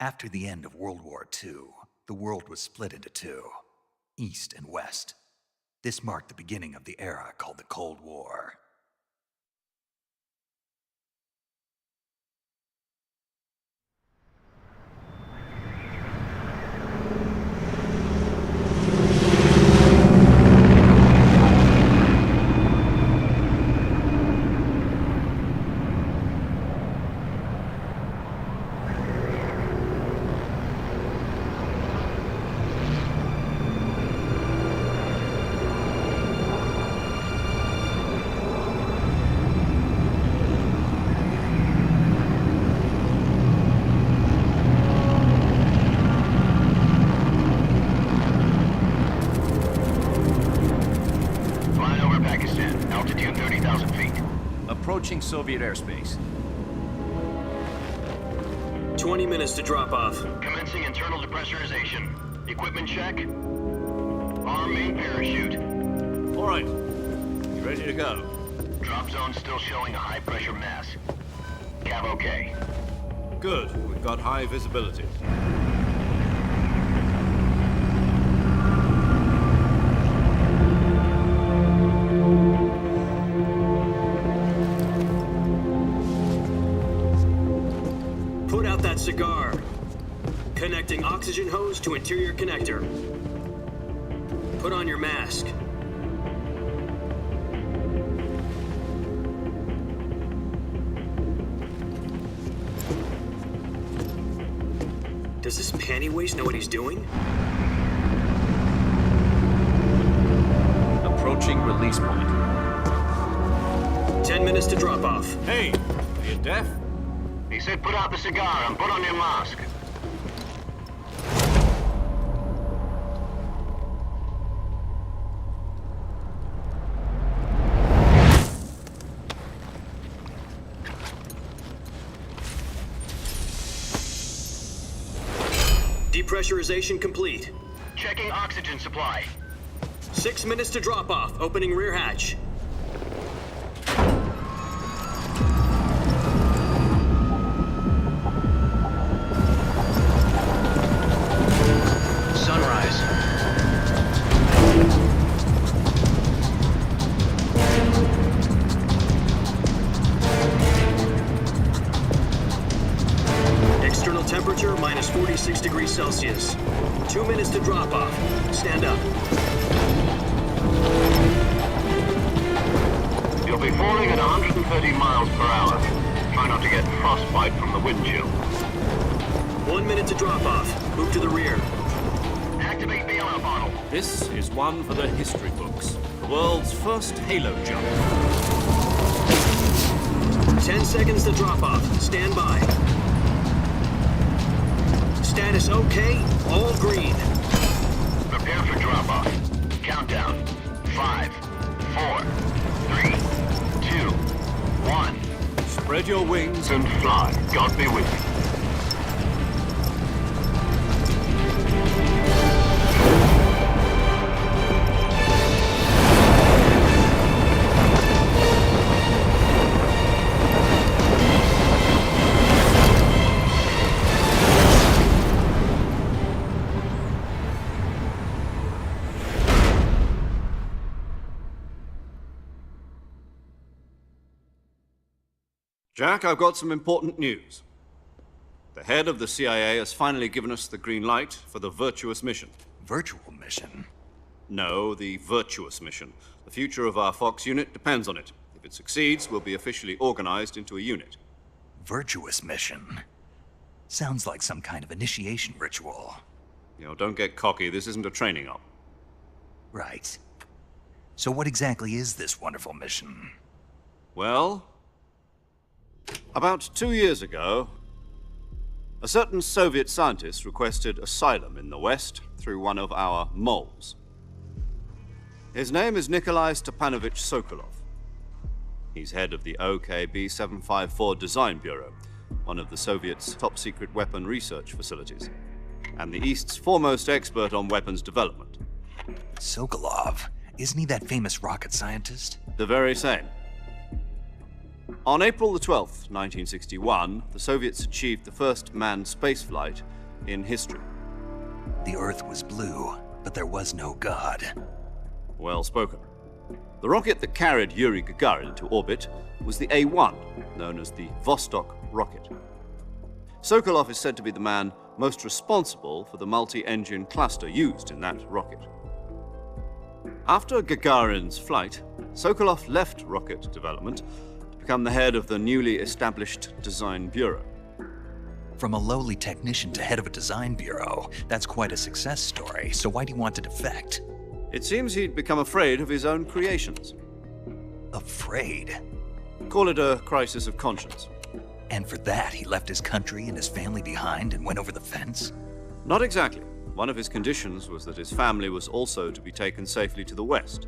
After the end of World War II, the world was split into two, East and West. This marked the beginning of the era called the Cold War. Approaching Soviet airspace. 20 minutes to drop off. Commencing internal depressurization. Equipment check. Arm main parachute. All right. You ready to go? Drop zone still showing a high pressure mass. Cav okay. Good. We've got high visibility. Put out that cigar. Connecting oxygen hose to interior connector. Put on your mask. Does this panty waste know what he's doing? Approaching release point. 10 minutes to drop off. Hey, are you deaf? He said put out the cigar and put on your mask. Depressurization complete. Checking oxygen supply. 6 minutes to drop off. Opening rear hatch. Sunrise. External temperature minus 46 degrees Celsius. 2 minutes to drop off. Stand up. You'll be falling at 130 miles per hour. Try not to get frostbite from the wind chill. 1 minute to drop off. Move to the rear. Activate the oil bottle. This is one for the history books. The world's first halo jump. 10 seconds to drop off. Stand by. Status okay. All green. Prepare for drop-off. Countdown. 5, 4, 3, 2, 1. Spread your wings And fly. God be with you. Jack, I've got some important news. The head of the CIA has finally given us the green light for the Virtuous mission. Virtual mission? No, the Virtuous mission. The future of our Fox unit depends on it. If it succeeds, we'll be officially organized into a unit. Virtuous mission? Sounds like some kind of initiation ritual. You know, don't get cocky. This isn't a training op. Right. So what exactly is this wonderful mission? Well, about 2 years ago, a certain Soviet scientist requested asylum in the West through one of our moles. His name is Nikolai Stepanovich Sokolov. He's head of the OKB 754 Design Bureau, one of the Soviets' top-secret weapon research facilities, and the East's foremost expert on weapons development. Sokolov? Isn't he that famous rocket scientist? The very same. On April the 12th, 1961, the Soviets achieved the first manned spaceflight in history. The Earth was blue, but there was no God. Well spoken. The rocket that carried Yuri Gagarin into orbit was the A-1, known as the Vostok rocket. Sokolov is said to be the man most responsible for the multi-engine cluster used in that rocket. After Gagarin's flight, Sokolov left rocket development to become the head of the newly established Design Bureau. From a lowly technician to head of a design bureau, that's quite a success story, so why'd he want to defect? It seems he'd become afraid of his own creations. Afraid? Call it a crisis of conscience. And for that, he left his country and his family behind and went over the fence? Not exactly. One of his conditions was that his family was also to be taken safely to the West.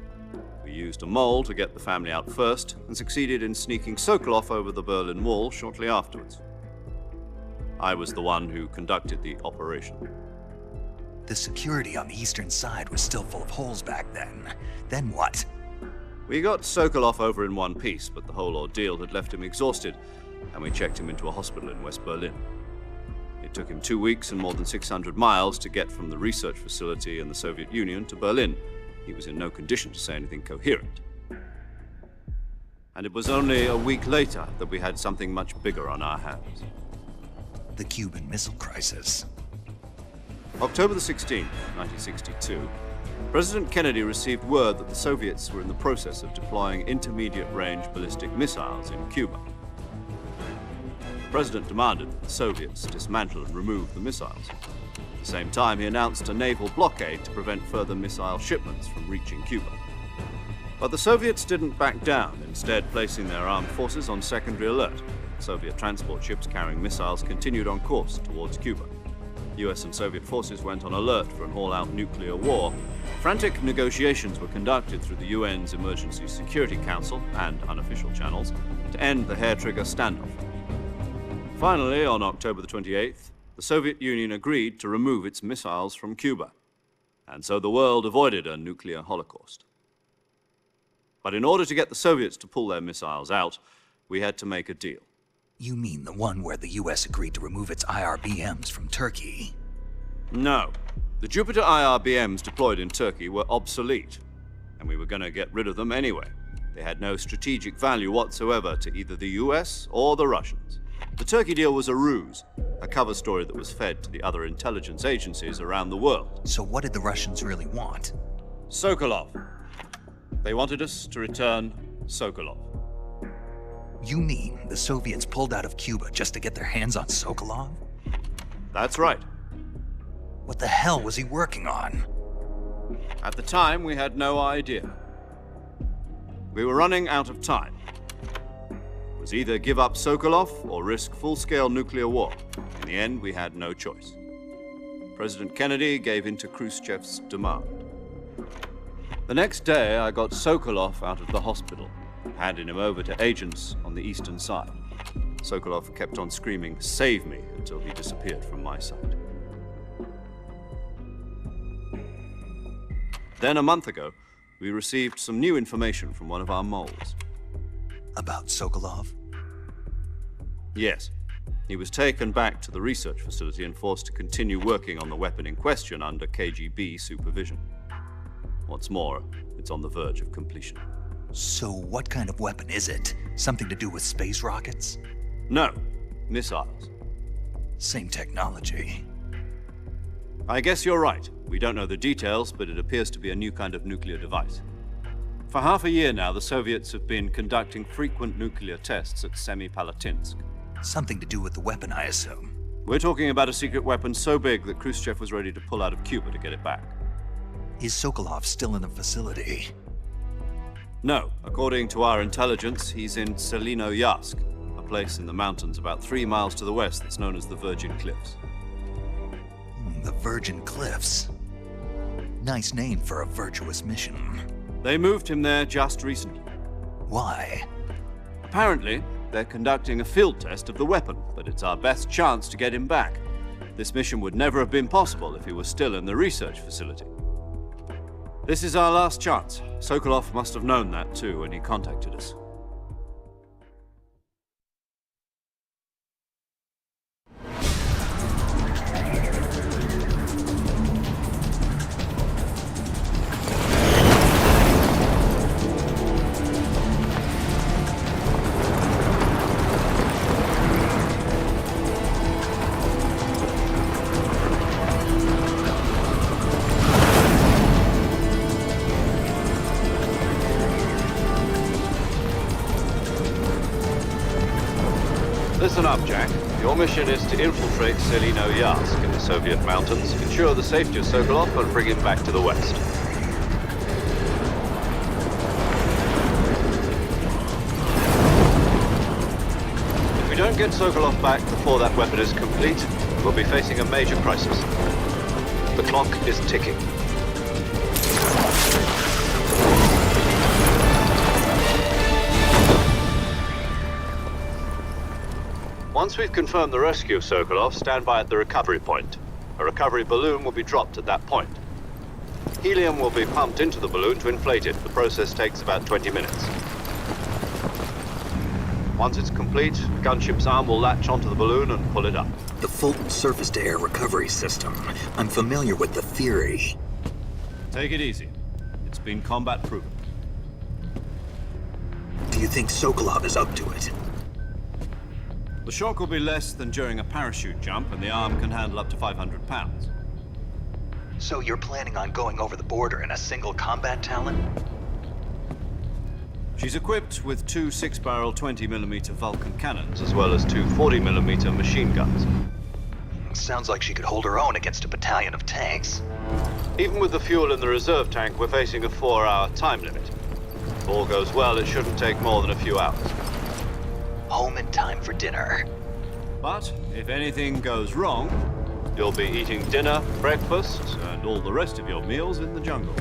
We used a mole to get the family out first and succeeded in sneaking Sokolov over the Berlin Wall shortly afterwards. I was the one who conducted the operation. The security on the eastern side was still full of holes back then. Then what? We got Sokolov over in one piece, but the whole ordeal had left him exhausted, and we checked him into a hospital in West Berlin. It took him 2 weeks and more than 600 miles to get from the research facility in the Soviet Union to Berlin. He was in no condition to say anything coherent. And it was only a week later that we had something much bigger on our hands. The Cuban Missile Crisis. October the 16th, 1962, President Kennedy received word that the Soviets were in the process of deploying intermediate-range ballistic missiles in Cuba. The President demanded that the Soviets dismantle and remove the missiles. At the same time, he announced a naval blockade to prevent further missile shipments from reaching Cuba. But the Soviets didn't back down, instead placing their armed forces on secondary alert. Soviet transport ships carrying missiles continued on course towards Cuba. US and Soviet forces went on alert for an all-out nuclear war. Frantic negotiations were conducted through the UN's Emergency Security Council and unofficial channels to end the hair-trigger standoff. Finally, on October the 28th, the Soviet Union agreed to remove its missiles from Cuba, and so the world avoided a nuclear holocaust. But in order to get the Soviets to pull their missiles out, we had to make a deal. You mean the one where the US agreed to remove its IRBMs from Turkey? No. The Jupiter IRBMs deployed in Turkey were obsolete, and we were going to get rid of them anyway. They had no strategic value whatsoever to either the US or the Russians. The Turkey deal was a ruse, a cover story that was fed to the other intelligence agencies around the world. So what did the Russians really want? Sokolov. They wanted us to return Sokolov. You mean the Soviets pulled out of Cuba just to get their hands on Sokolov? That's right. What the hell was he working on? At the time, we had no idea. We were running out of time. It was either give up Sokolov or risk full-scale nuclear war. In the end, we had no choice. President Kennedy gave in to Khrushchev's demand. The next day, I got Sokolov out of the hospital, handing him over to agents on the eastern side. Sokolov kept on screaming, "Save me," until he disappeared from my sight. Then a month ago, we received some new information from one of our moles. About Sokolov? Yes. He was taken back to the research facility and forced to continue working on the weapon in question under KGB supervision. What's more, it's on the verge of completion. So what kind of weapon is it? Something to do with space rockets? No, missiles. Same technology. I guess you're right. We don't know the details, but it appears to be a new kind of nuclear device. For half a year now, the Soviets have been conducting frequent nuclear tests at Semipalatinsk. Something to do with the weapon, I assume. We're talking about a secret weapon so big that Khrushchev was ready to pull out of Cuba to get it back. Is Sokolov still in the facility? No, according to our intelligence, he's in Selinoyarsk, a place in the mountains about 3 miles to the west that's known as the Virgin Cliffs. The Virgin Cliffs. Nice name for a virtuous mission. They moved him there just recently. Why? Apparently, they're conducting a field test of the weapon, but it's our best chance to get him back. This mission would never have been possible if he was still in the research facility. This is our last chance. Sokolov must have known that too when he contacted us. Listen up, Jack. Your mission is to infiltrate Selinoyarsk in the Soviet mountains, ensure the safety of Sokolov, and bring him back to the west. If we don't get Sokolov back before that weapon is complete, we'll be facing a major crisis. The clock is ticking. Once we've confirmed the rescue of Sokolov, stand by at the recovery point. A recovery balloon will be dropped at that point. Helium will be pumped into the balloon to inflate it. The process takes about 20 minutes. Once it's complete, the gunship's arm will latch onto the balloon and pull it up. The Fulton surface-to-air recovery system. I'm familiar with the theory. Take it easy. It's been combat-proven. Do you think Sokolov is up to it? The shock will be less than during a parachute jump, and the arm can handle up to 500 pounds. So you're planning on going over the border in a single combat Talon? She's equipped with 2 6-barrel 20mm Vulcan cannons, as well as 2 40mm machine guns. Sounds like she could hold her own against a battalion of tanks. Even with the fuel in the reserve tank, we're facing a 4-hour time limit. If all goes well, it shouldn't take more than a few hours. Home in time for dinner. But if anything goes wrong, you'll be eating dinner, breakfast, and all the rest of your meals in the jungle.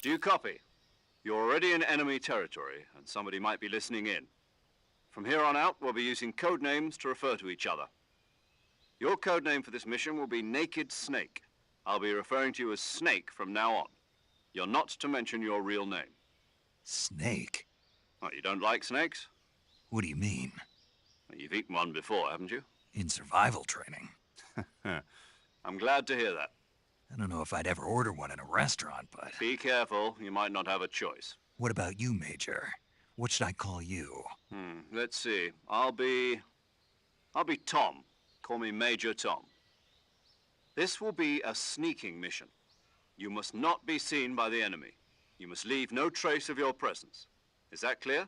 Do you copy? You're already in enemy territory, and somebody might be listening in. From here on out, we'll be using code names to refer to each other. Your code name for this mission will be Naked Snake. I'll be referring to you as Snake from now on. You're not to mention your real name. Snake? What, you don't like snakes? What do you mean? You've eaten one before, haven't you? In survival training? I'm glad to hear that. I don't know if I'd ever order one in a restaurant, but... Be careful, you might not have a choice. What about you, Major? What should I call you? Let's see. I'll be Tom. Call me Major Tom. This will be a sneaking mission. You must not be seen by the enemy. You must leave no trace of your presence. Is that clear?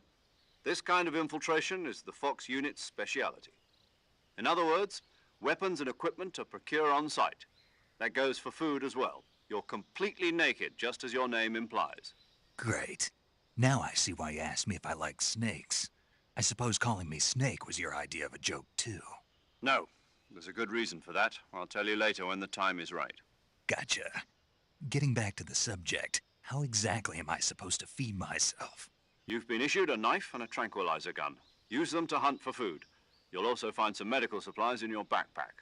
This kind of infiltration is the Fox unit's speciality. In other words, weapons and equipment are procured on site. That goes for food as well. You're completely naked, just as your name implies. Great. Now I see why you asked me if I like snakes. I suppose calling me Snake was your idea of a joke, too. No, there's a good reason for that. I'll tell you later when the time is right. Gotcha. Getting back to the subject, how exactly am I supposed to feed myself? You've been issued a knife and a tranquilizer gun. Use them to hunt for food. You'll also find some medical supplies in your backpack.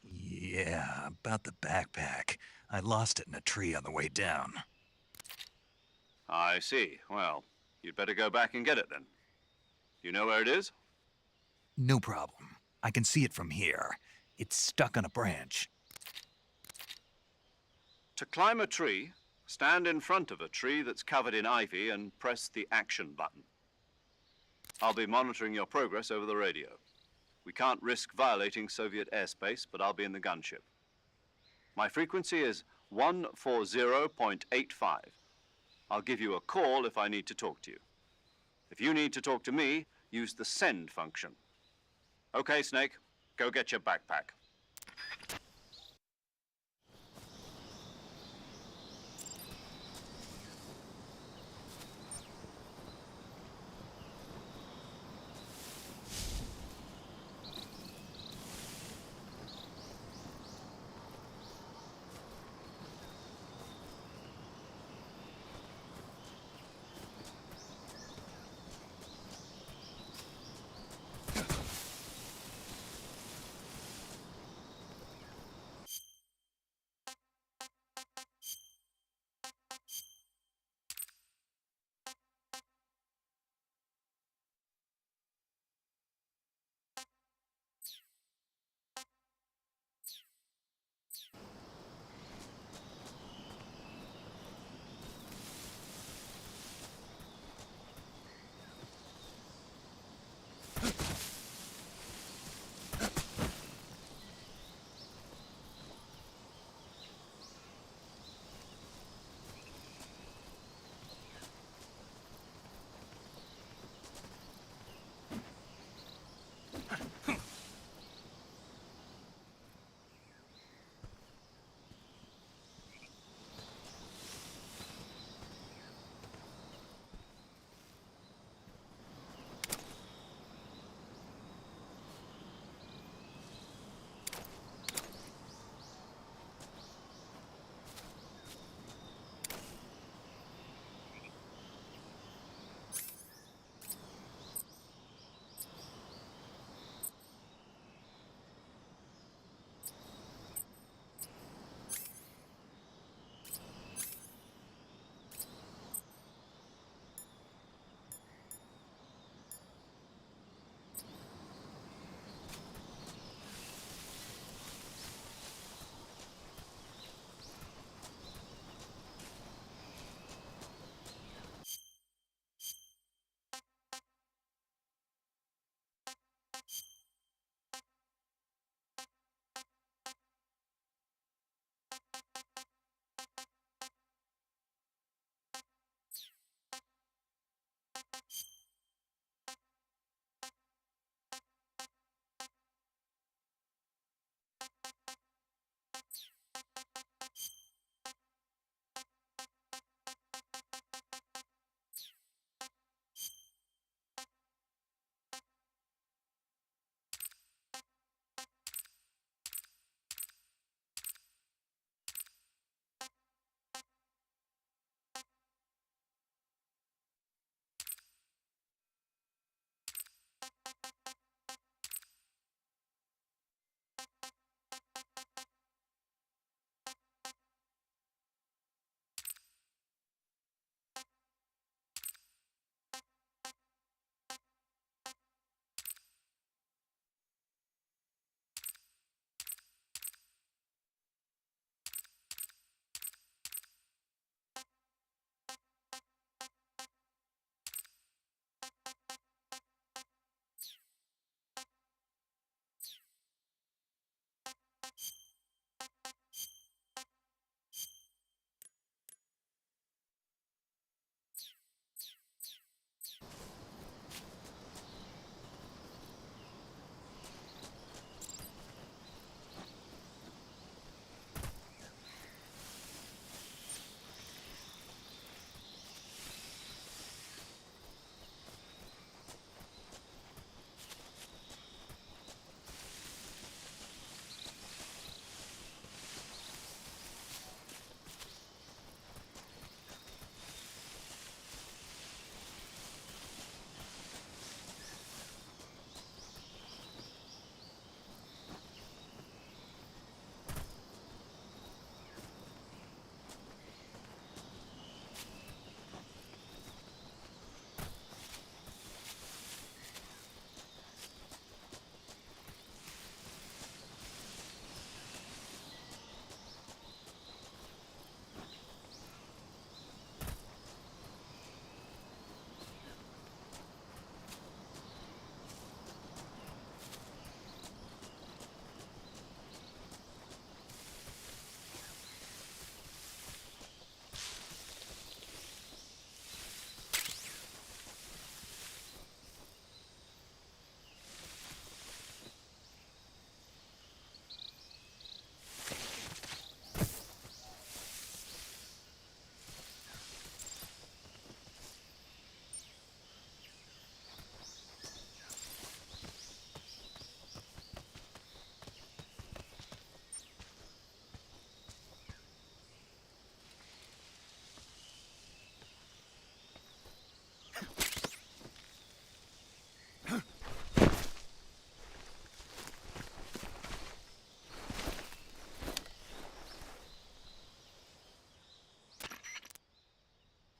Yeah, about the backpack. I lost it in a tree on the way down. I see. Well, you'd better go back and get it then. You know where it is? No problem. I can see it from here. It's stuck on a branch. To climb a tree, stand in front of a tree that's covered in ivy and press the action button. I'll be monitoring your progress over the radio. We can't risk violating Soviet airspace, but I'll be in the gunship. My frequency is 140.85. I'll give you a call if I need to talk to you. If you need to talk to me, use the send function. Okay, Snake, go get your backpack.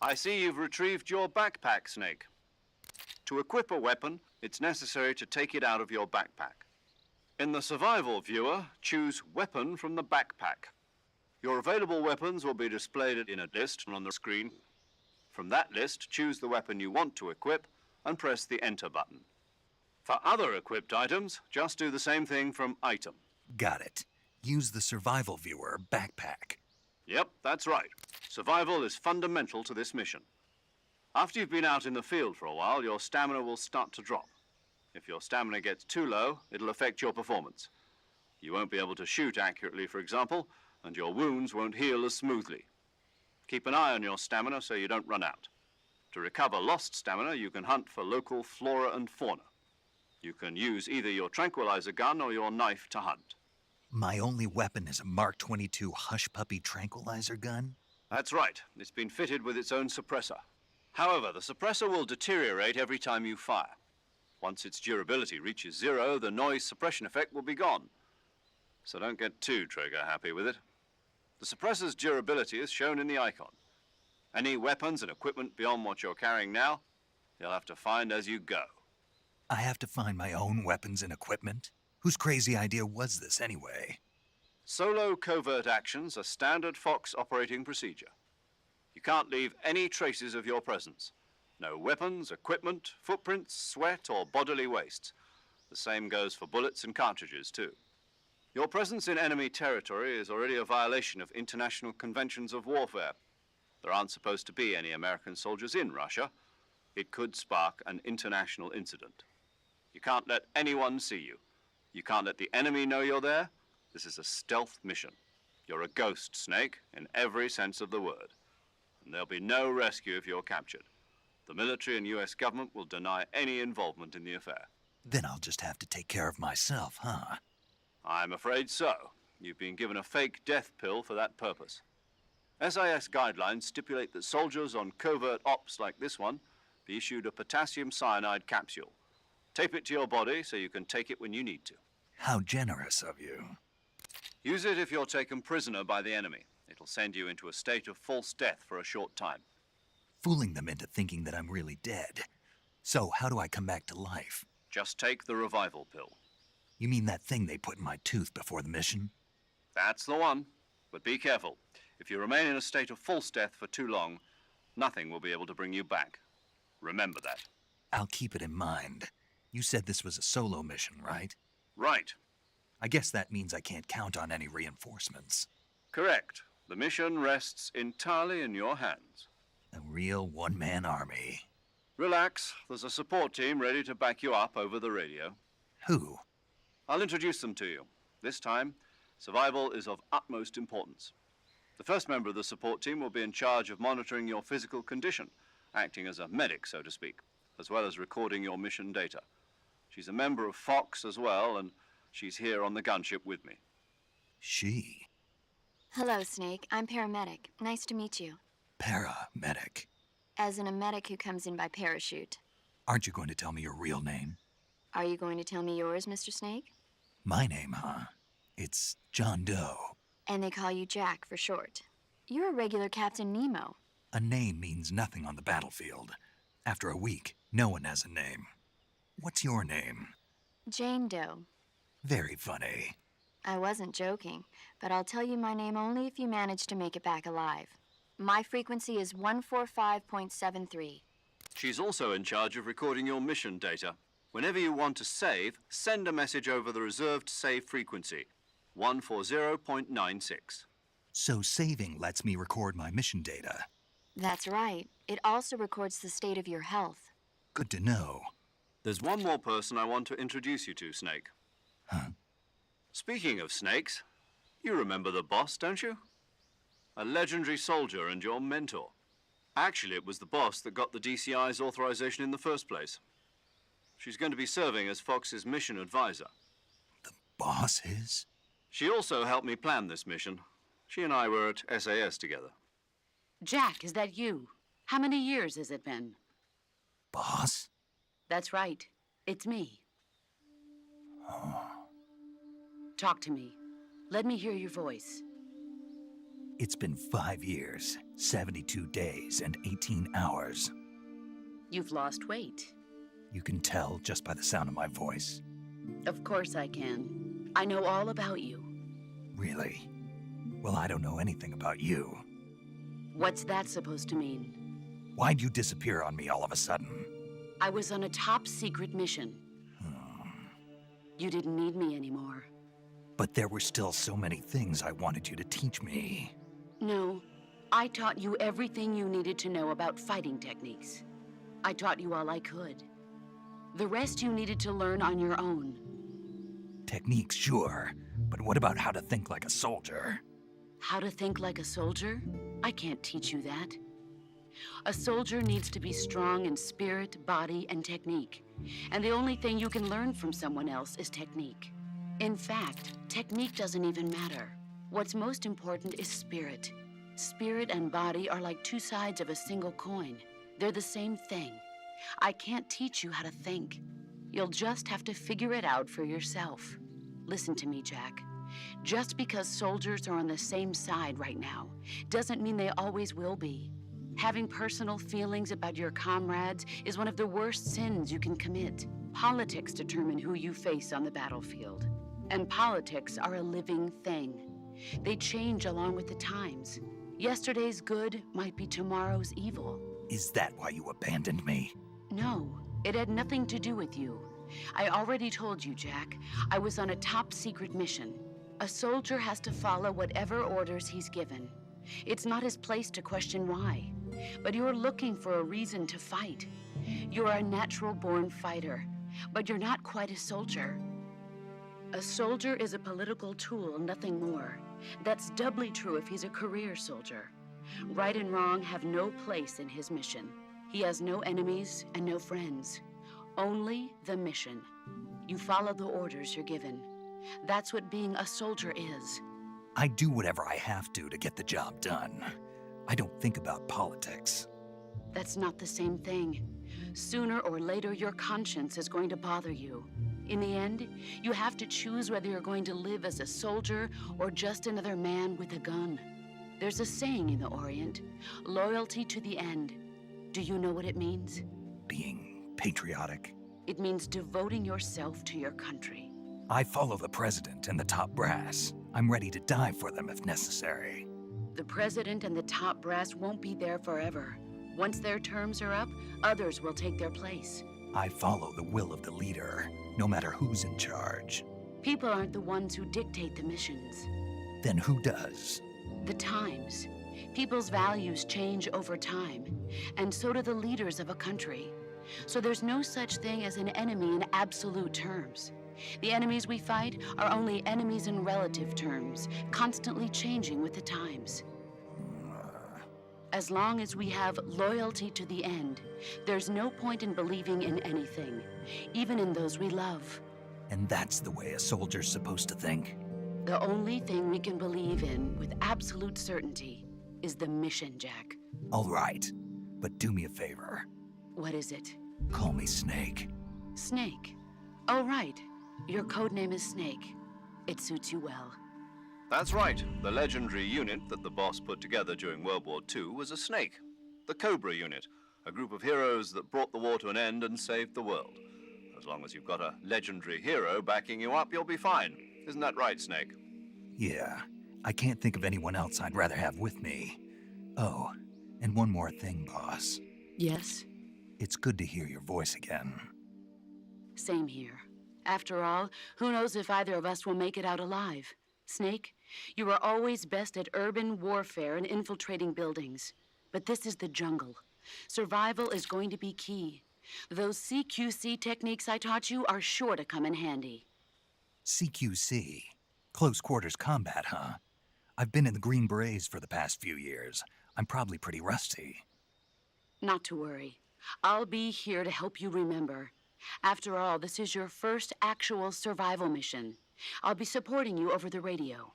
I see you've retrieved your backpack, Snake. To equip a weapon, it's necessary to take it out of your backpack. In the survival viewer, choose Weapon from the backpack. Your available weapons will be displayed in a list on the screen. From that list, choose the weapon you want to equip and press the Enter button. For other equipped items, just do the same thing from Item. Got it. Use the survival viewer backpack. Yep, that's right. Survival is fundamental to this mission. After you've been out in the field for a while, your stamina will start to drop. If your stamina gets too low, it'll affect your performance. You won't be able to shoot accurately, for example, and your wounds won't heal as smoothly. Keep an eye on your stamina so you don't run out. To recover lost stamina, you can hunt for local flora and fauna. You can use either your tranquilizer gun or your knife to hunt. My only weapon is a Mark 22 Hush Puppy tranquilizer gun? That's right. It's been fitted with its own suppressor. However, the suppressor will deteriorate every time you fire. Once its durability reaches 0, the noise suppression effect will be gone. So don't get too trigger happy with it. The suppressor's durability is shown in the icon. Any weapons and equipment beyond what you're carrying now, you'll have to find as you go. I have to find my own weapons and equipment? Whose crazy idea was this anyway? Solo covert actions are standard Fox operating procedure. You can't leave any traces of your presence. No weapons, equipment, footprints, sweat, or bodily wastes. The same goes for bullets and cartridges, too. Your presence in enemy territory is already a violation of international conventions of warfare. There aren't supposed to be any American soldiers in Russia. It could spark an international incident. You can't let anyone see you. You can't let the enemy know you're there. This is a stealth mission. You're a ghost, Snake, in every sense of the word. And there'll be no rescue if you're captured. The military and US government will deny any involvement in the affair. Then I'll just have to take care of myself, huh? I'm afraid so. You've been given a fake death pill for that purpose. SIS guidelines stipulate that soldiers on covert ops like this one be issued a potassium cyanide capsule. Tape it to your body so you can take it when you need to. How generous of you. Use it if you're taken prisoner by the enemy. It'll send you into a state of false death for a short time. Fooling them into thinking that I'm really dead. So how do I come back to life? Just take the revival pill. You mean that thing they put in my tooth before the mission? That's the one. But be careful. If you remain in a state of false death for too long, nothing will be able to bring you back. Remember that. I'll keep it in mind. You said this was a solo mission, right? Right. I guess that means I can't count on any reinforcements. Correct. The mission rests entirely in your hands. A real one-man army. Relax. There's a support team ready to back you up over the radio. Who? I'll introduce them to you. This time, survival is of utmost importance. The first member of the support team will be in charge of monitoring your physical condition, acting as a medic, so to speak, as well as recording your mission data. She's a member of Fox as well, and she's here on the gunship with me. She? Hello, Snake. I'm paramedic. Nice to meet you. Paramedic. As in a medic who comes in by parachute. Aren't you going to tell me your real name? Are you going to tell me yours, Mr. Snake? My name, huh? It's John Doe. And they call you Jack for short. You're a regular Captain Nemo. A name means nothing on the battlefield. After a week, no one has a name. What's your name? Jane Doe. Very funny. I wasn't joking, but I'll tell you my name only if you manage to make it back alive. My frequency is 145.73. She's also in charge of recording your mission data. Whenever you want to save, send a message over the reserved save frequency, 140.96. So saving lets me record my mission data. That's right. It also records the state of your health. Good to know. There's one more person I want to introduce you to, Snake. Huh? Speaking of snakes, you remember the boss, don't you? A legendary soldier and your mentor. Actually, it was the boss that got the DCI's authorization in the first place. She's going to be serving as Fox's mission advisor. The boss is? She also helped me plan this mission. She and I were at SAS together. Jack, is that you? How many years has it been? Boss? That's right. It's me. Oh. Talk to me. Let me hear your voice. It's been 5 years, 72 days, and 18 hours. You've lost weight. You can tell just by the sound of my voice. Of course I can. I know all about you. Really? Well, I don't know anything about you. What's that supposed to mean? Why'd you disappear on me all of a sudden? I was on a top-secret mission. You didn't need me anymore. But there were still so many things I wanted you to teach me. No, I taught you everything you needed to know about fighting techniques. I taught you all I could. The rest you needed to learn on your own. Techniques, sure. But what about how to think like a soldier? How to think like a soldier? I can't teach you that. A soldier needs to be strong in spirit, body, and technique. And the only thing you can learn from someone else is technique. In fact, technique doesn't even matter. What's most important is spirit. Spirit and body are like two sides of a single coin. They're the same thing. I can't teach you how to think. You'll just have to figure it out for yourself. Listen to me, Jack. Just because soldiers are on the same side right now doesn't mean they always will be. Having personal feelings about your comrades is one of the worst sins you can commit. Politics determine who you face on the battlefield. And politics are a living thing. They change along with the times. Yesterday's good might be tomorrow's evil. Is that why you abandoned me? No, it had nothing to do with you. I already told you, Jack. I was on a top-secret mission. A soldier has to follow whatever orders he's given. It's not his place to question why. But you're looking for a reason to fight. You're a natural-born fighter, but you're not quite a soldier. A soldier is a political tool, nothing more. That's doubly true if he's a career soldier. Right and wrong have no place in his mission. He has no enemies and no friends. Only the mission. You follow the orders you're given. That's what being a soldier is. I do whatever I have to get the job done. I don't think about politics. That's not the same thing. Sooner or later, your conscience is going to bother you. In the end, you have to choose whether you're going to live as a soldier or just another man with a gun. There's a saying in the Orient, loyalty to the end. Do you know what it means? Being patriotic. It means devoting yourself to your country. I follow the president and the top brass. I'm ready to die for them if necessary. The president and the top brass won't be there forever. Once their terms are up, others will take their place. I follow the will of the leader, no matter who's in charge. People aren't the ones who dictate the missions. Then who does? The times. People's values change over time, and so do the leaders of a country. So there's no such thing as an enemy in absolute terms. The enemies we fight are only enemies in relative terms, constantly changing with the times. As long as we have loyalty to the end, there's no point in believing in anything, even in those we love. And that's the way a soldier's supposed to think? The only thing we can believe in with absolute certainty is the mission, Jack. All right, but do me a favor. What is it? Call me Snake. Snake. Oh, right. Your codename is Snake. It suits you well. That's right. The legendary unit that the boss put together during World War II was a snake. The Cobra unit, a group of heroes that brought the war to an end and saved the world. As long as you've got a legendary hero backing you up, you'll be fine. Isn't that right, Snake? Yeah, I can't think of anyone else I'd rather have with me. Oh, and one more thing, boss. Yes? It's good to hear your voice again. Same here. After all, who knows if either of us will make it out alive? Snake, you are always best at urban warfare and infiltrating buildings. But this is the jungle. Survival is going to be key. Those CQC techniques I taught you are sure to come in handy. CQC? Close quarters combat, huh? I've been in the Green Berets for the past few years. I'm probably pretty rusty. Not to worry. I'll be here to help you remember. After all, this is your first actual survival mission. I'll be supporting you over the radio.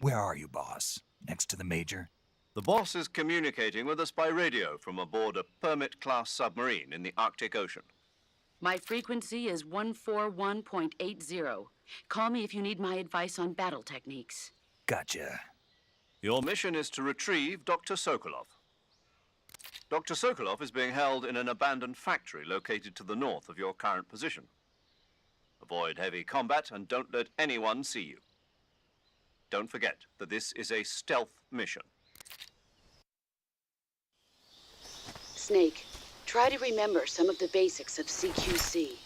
Where are you, boss? Next to the Major? The boss is communicating with us by radio from aboard a Permit-class submarine in the Arctic Ocean. My frequency is 141.80. Call me if you need my advice on battle techniques. Gotcha. Your mission is to retrieve Dr. Sokolov. Dr. Sokolov is being held in an abandoned factory located to the north of your current position. Avoid heavy combat and don't let anyone see you. Don't forget that this is a stealth mission. Snake, try to remember some of the basics of CQC.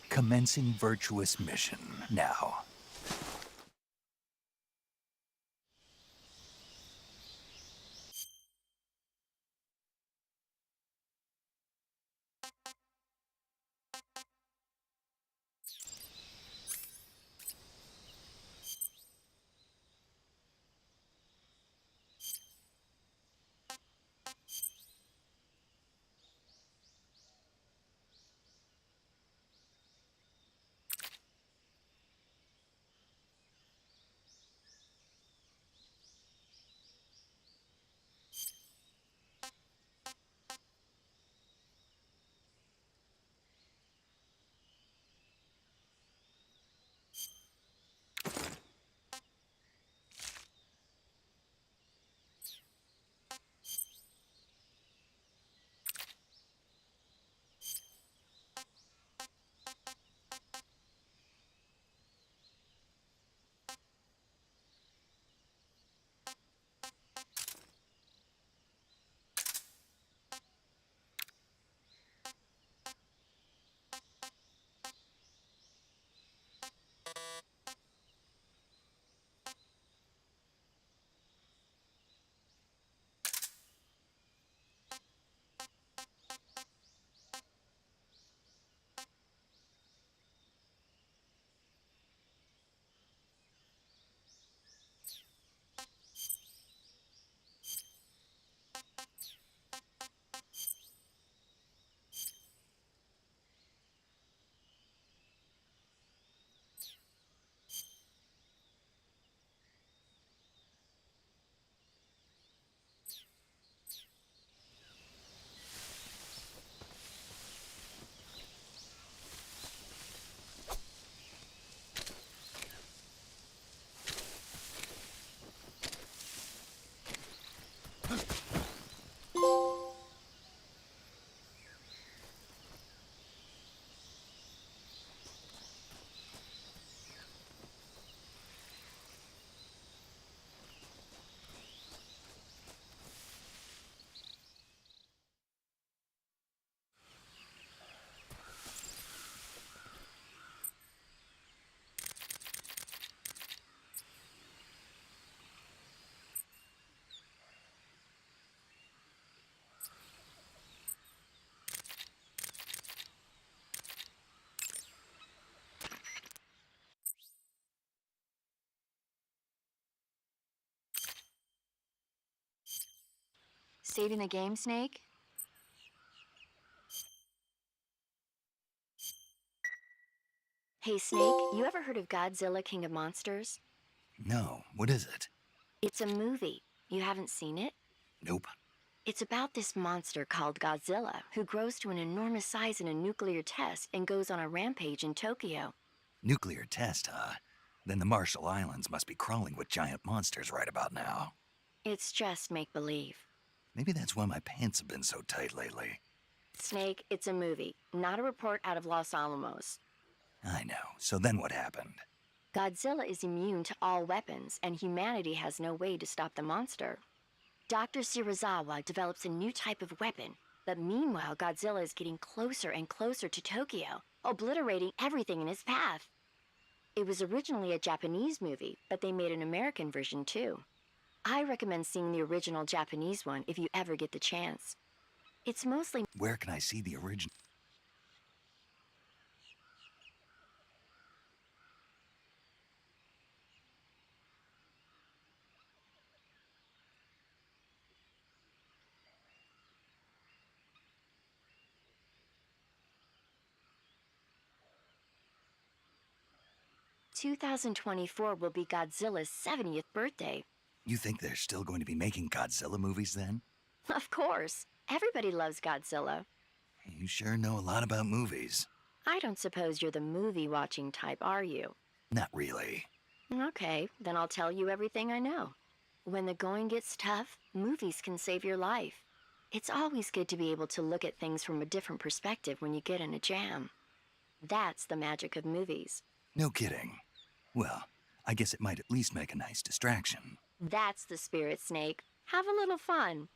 Commencing Virtuous mission now. Saving the game, Snake? Hey, Snake, you ever heard of Godzilla, King of Monsters? No, what is it? It's a movie. You haven't seen it? Nope. It's about this monster called Godzilla, who grows to an enormous size in a nuclear test and goes on a rampage in Tokyo. Nuclear test, huh? Then the Marshall Islands must be crawling with giant monsters right about now. It's just make-believe. Maybe that's why my pants have been so tight lately. Snake, it's a movie, not a report out of Los Alamos. I know. So then what happened? Godzilla is immune to all weapons, and humanity has no way to stop the monster. Dr. Shirazawa develops a new type of weapon, but meanwhile Godzilla is getting closer and closer to Tokyo, obliterating everything in his path. It was originally a Japanese movie, but they made an American version too. I recommend seeing the original Japanese one if you ever get the chance. It's mostly... Where can I see the original? ...2024 will be Godzilla's 70th birthday. You think they're still going to be making Godzilla movies then? Of course. Everybody loves Godzilla. You sure know a lot about movies. I don't suppose you're the movie-watching type, are you? Not really. Okay, then I'll tell you everything I know. When the going gets tough, movies can save your life. It's always good to be able to look at things from a different perspective when you get in a jam. That's the magic of movies. No kidding. Well, I guess it might at least make a nice distraction. That's the spirit, Snake. Have a little fun.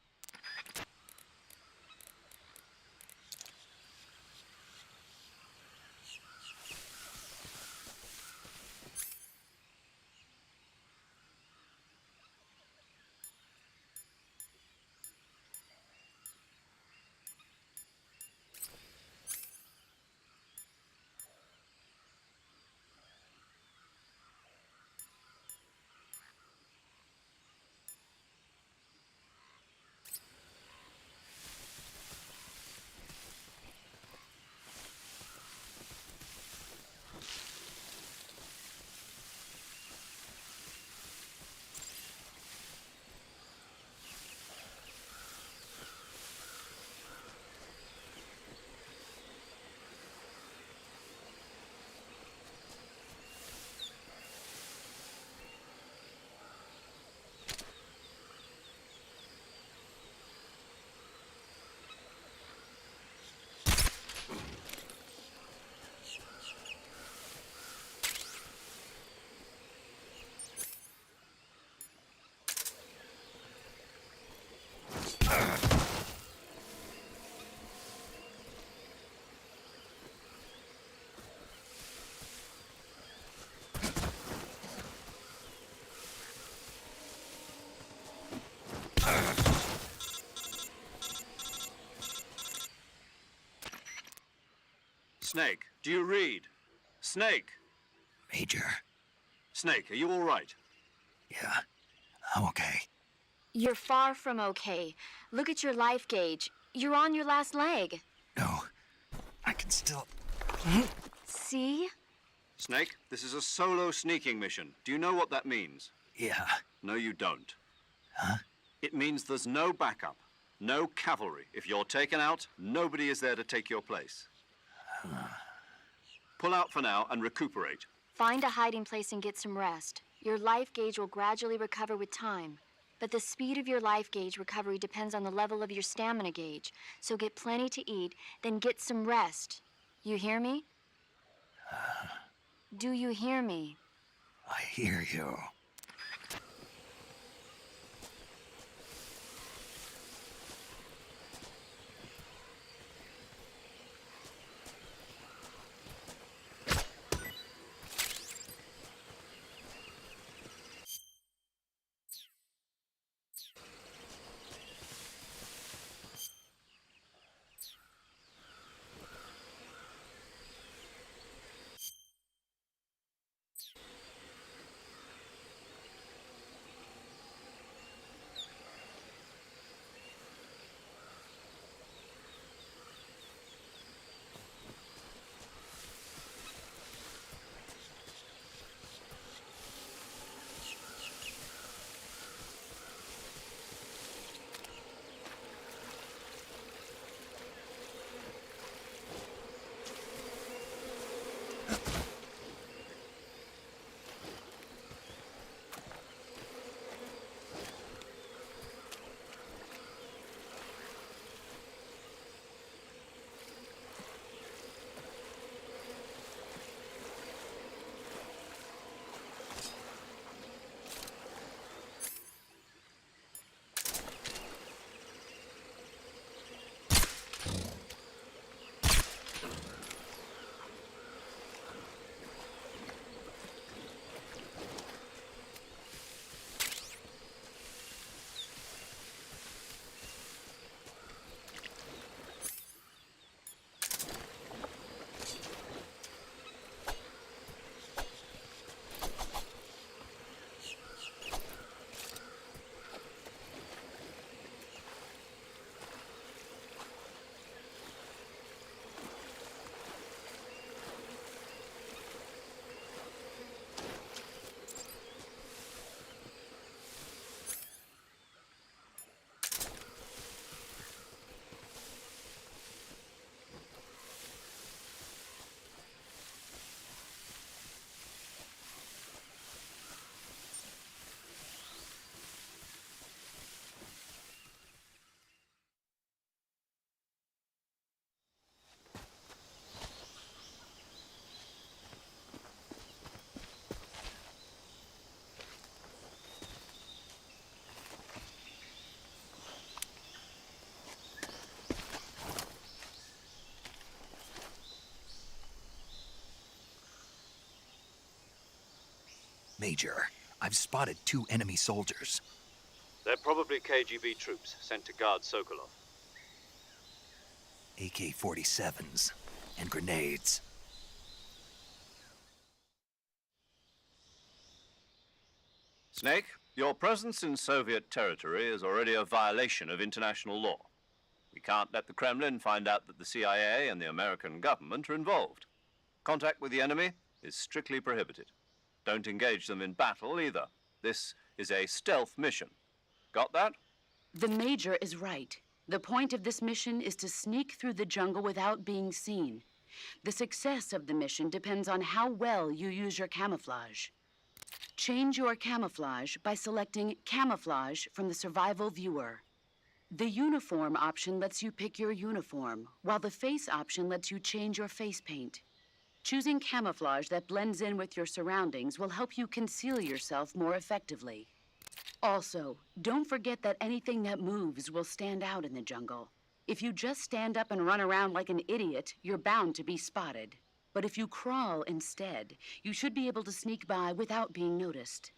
Snake, do you read? Snake! Major. Snake, are you all right? Yeah, I'm okay. You're far from okay. Look at your life gauge. You're on your last leg. No, I can still... See? Snake, this is a solo sneaking mission. Do you know what that means? Yeah. No, you don't. Huh? It means there's no backup, no cavalry. If you're taken out, nobody is there to take your place. Pull out for now and recuperate. Find a hiding place and get some rest. Your life gauge will gradually recover with time. But the speed of your life gauge recovery depends on the level of your stamina gauge. So get plenty to eat, then get some rest. You hear me? Do you hear me? I hear you. Major, I've spotted 2 enemy soldiers. They're probably KGB troops sent to guard Sokolov. AK-47s and grenades. Snake, your presence in Soviet territory is already a violation of international law. We can't let the Kremlin find out that the CIA and the American government are involved. Contact with the enemy is strictly prohibited. Don't engage them in battle either. This is a stealth mission. Got that? The Major is right. The point of this mission is to sneak through the jungle without being seen. The success of the mission depends on how well you use your camouflage. Change your camouflage by selecting Camouflage from the Survival Viewer. The Uniform option lets you pick your uniform, while the Face option lets you change your face paint. Choosing camouflage that blends in with your surroundings will help you conceal yourself more effectively. Also, don't forget that anything that moves will stand out in the jungle. If you just stand up and run around like an idiot, you're bound to be spotted. But if you crawl instead, you should be able to sneak by without being noticed.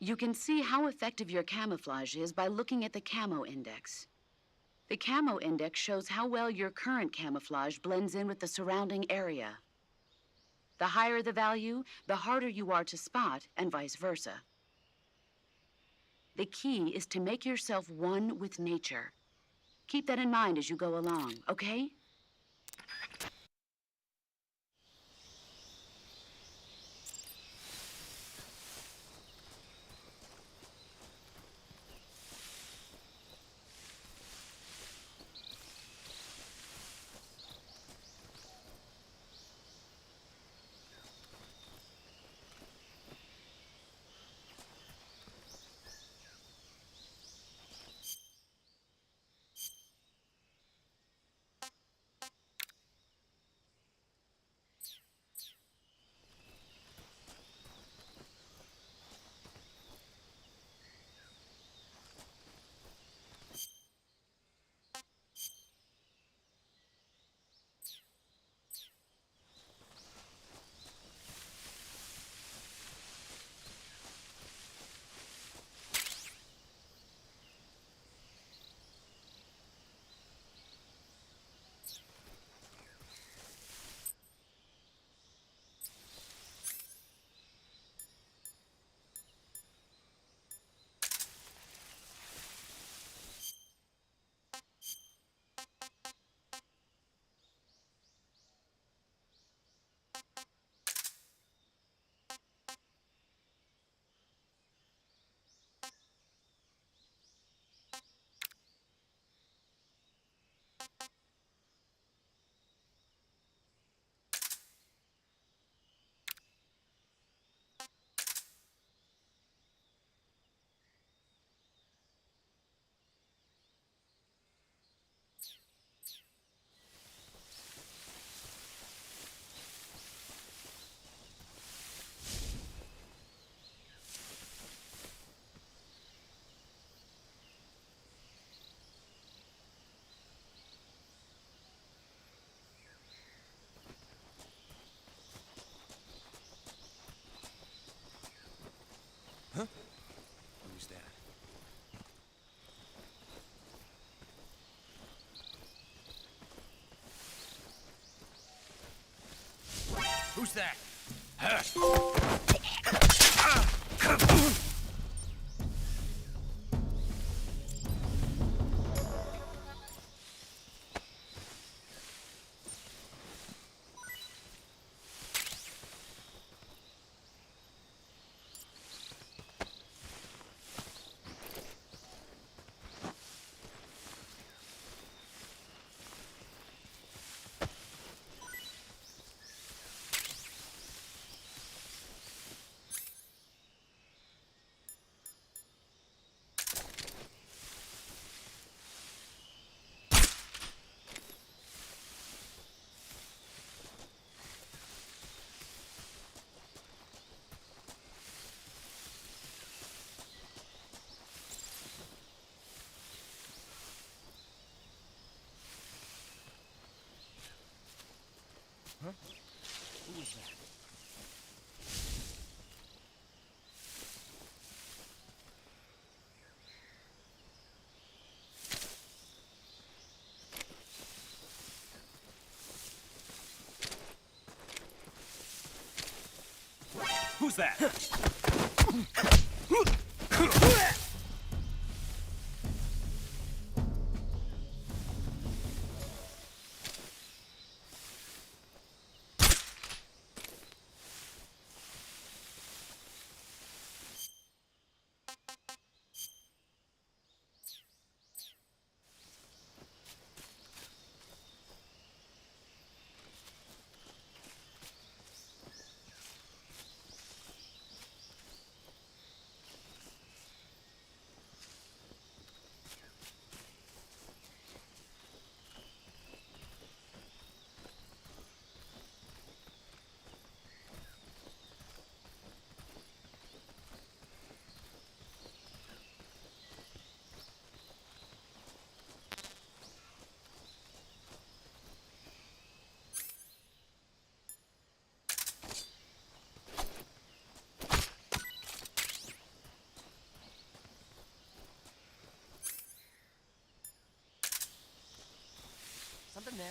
You can see how effective your camouflage is by looking at the Camo Index. The Camo Index shows how well your current camouflage blends in with the surrounding area. The higher the value, the harder you are to spot, and vice versa. The key is to make yourself one with nature. Keep that in mind as you go along, okay? Who's that? Who's that? Who is that? Who's that? Something there.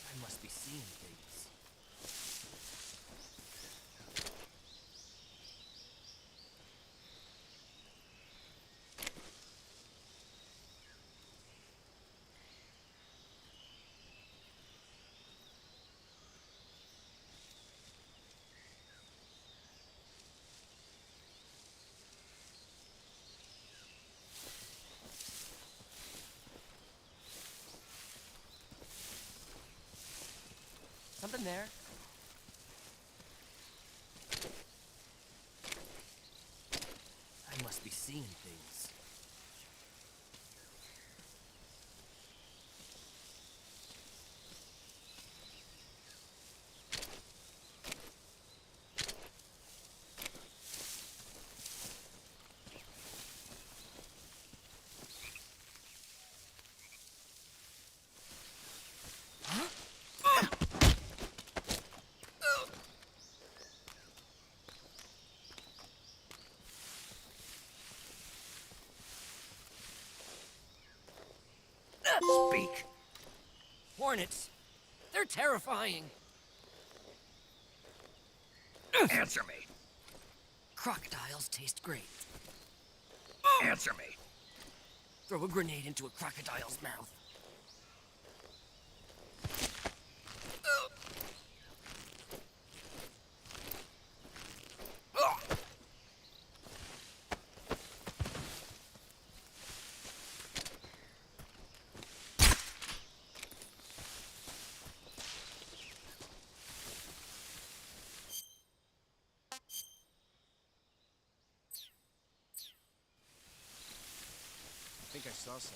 I must be seeing things. Something there. I must be seeing things. Speak. Hornets. They're terrifying. Answer me. Crocodiles taste great. Answer me. Throw a grenade into a crocodile's mouth. I think I saw something.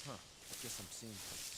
Huh. I guess I'm seeing things.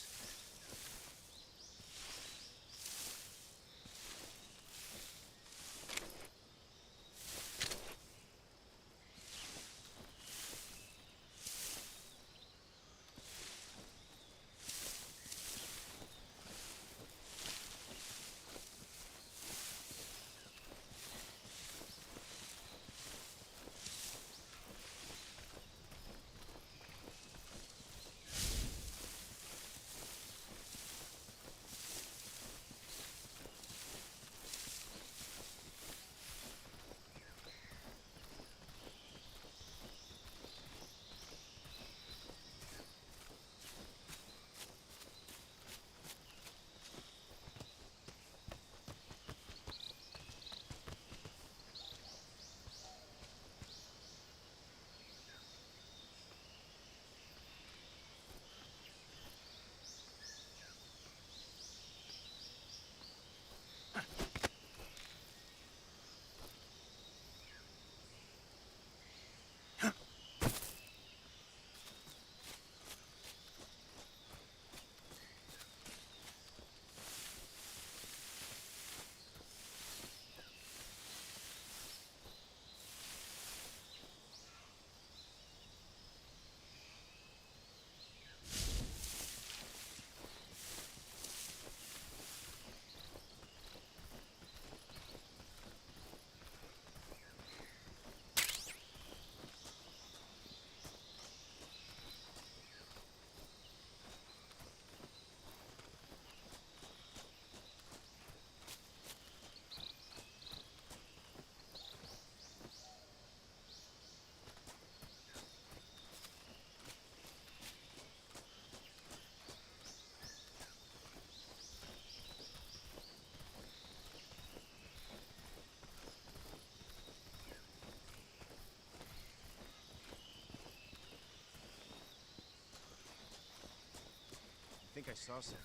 I saw something.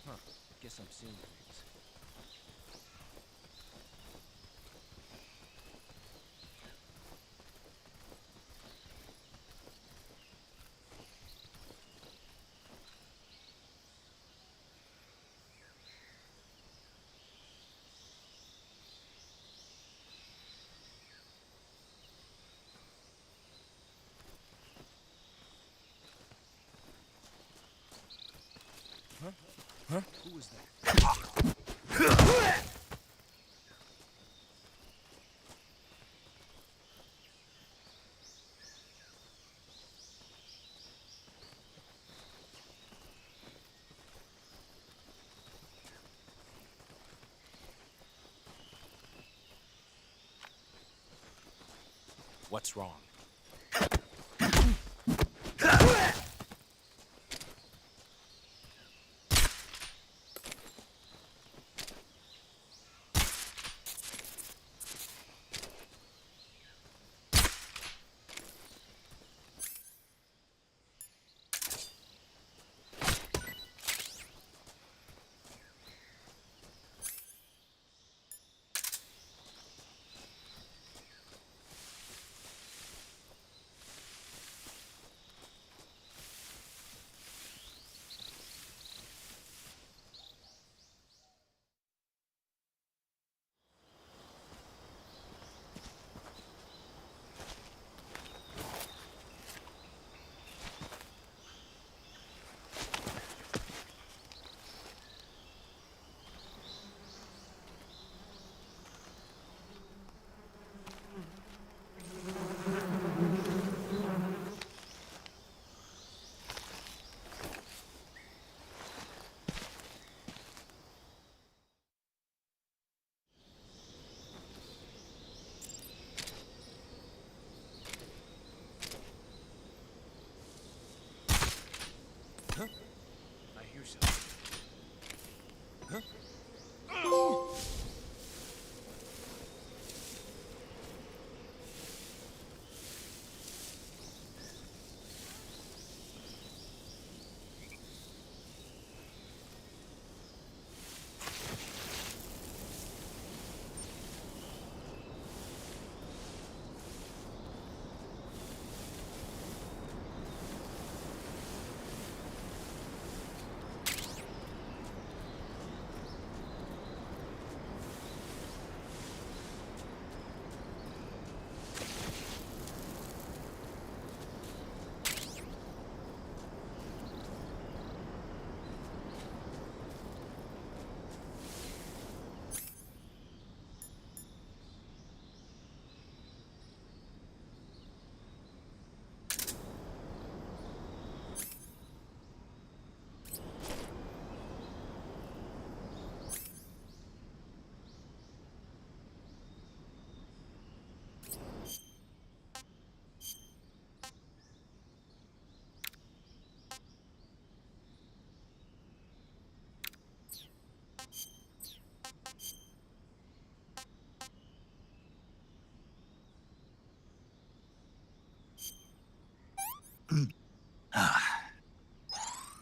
Huh. Guess I'm seeing things. Huh? Who was that? What's wrong? Huh? I hear something. Huh?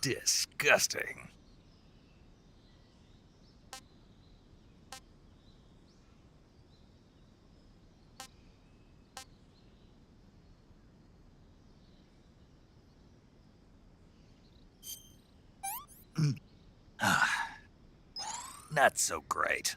Disgusting. Not so great.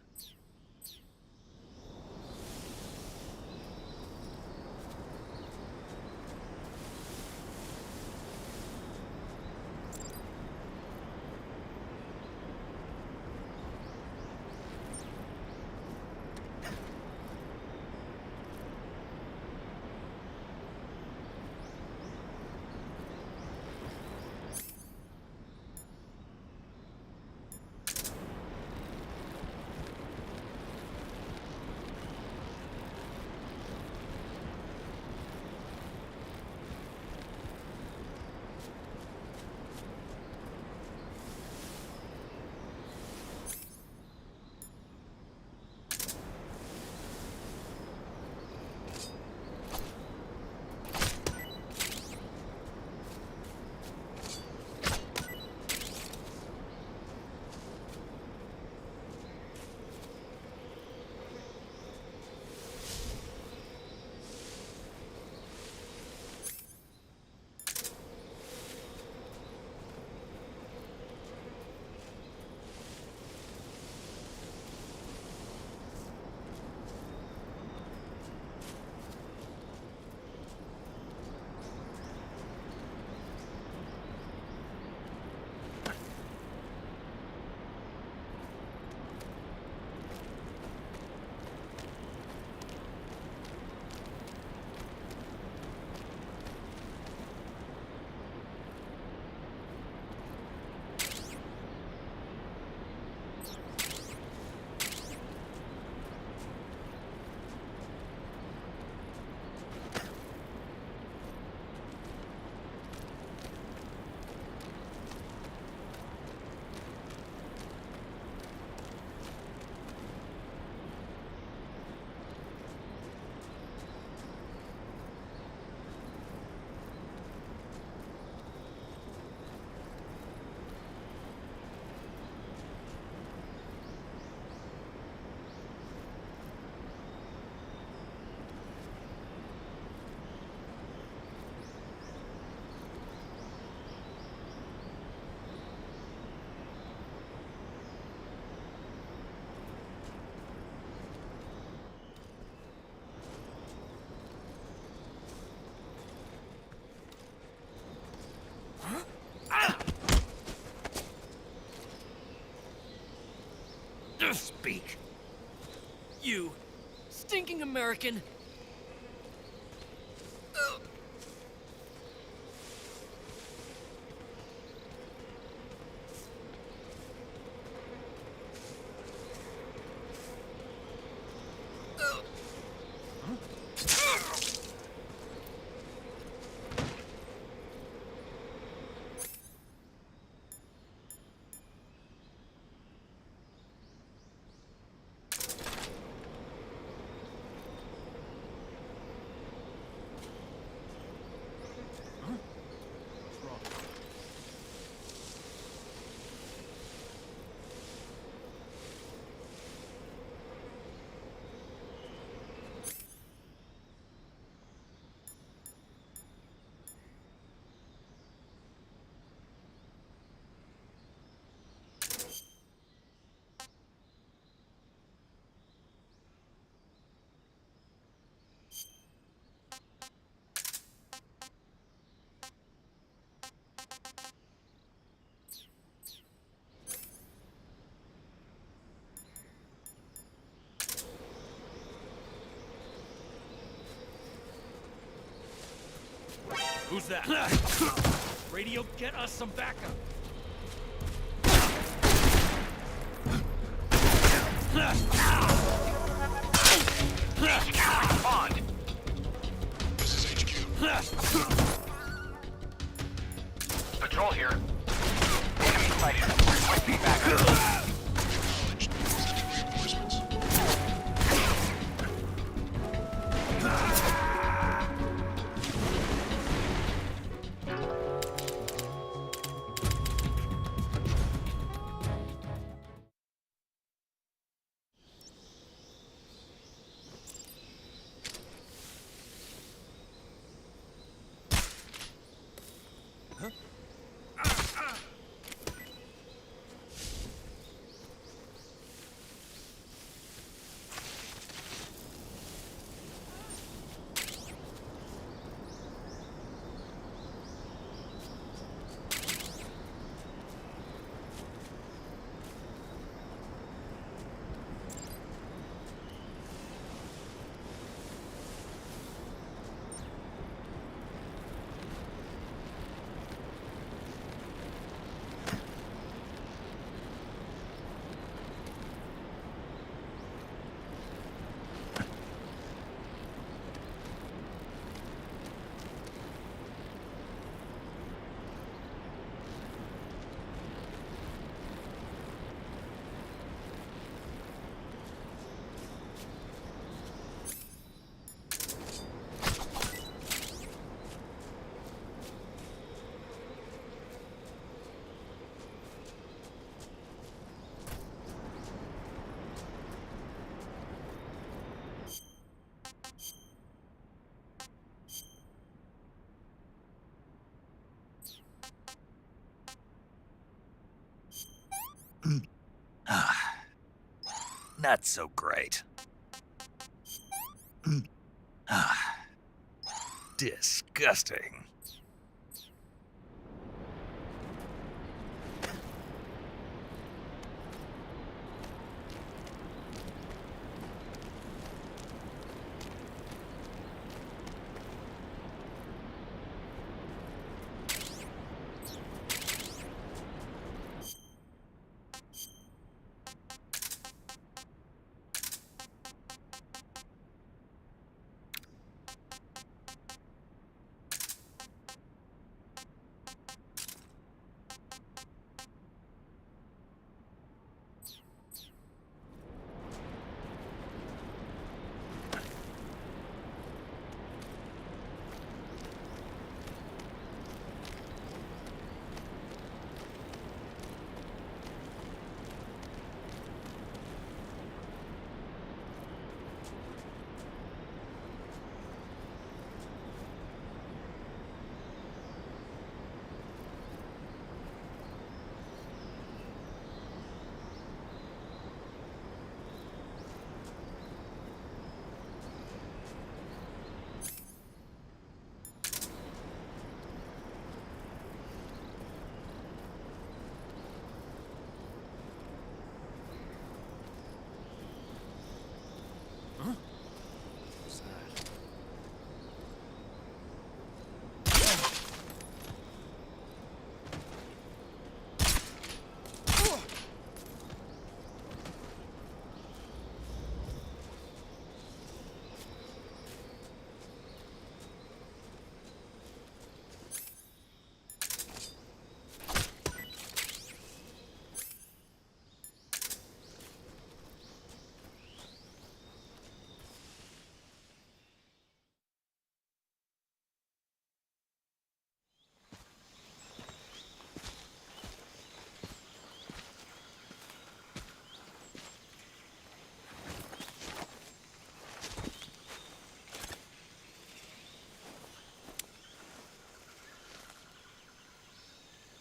Speak. You, stinking American. Who's that? Radio, get us some backup. Respond. This is HQ. Patrol here. Enemy sighted. Requesting backup. Acknowledged. Sending reinforcements. Not so great. Disgusting.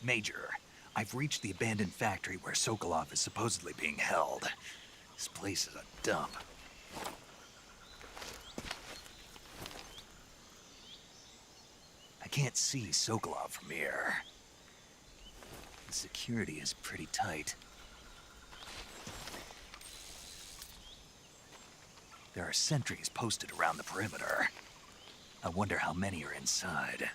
Major, I've reached the abandoned factory where Sokolov is supposedly being held. This place is a dump. I can't see Sokolov from here. The security is pretty tight. There are sentries posted around the perimeter. I wonder how many are inside.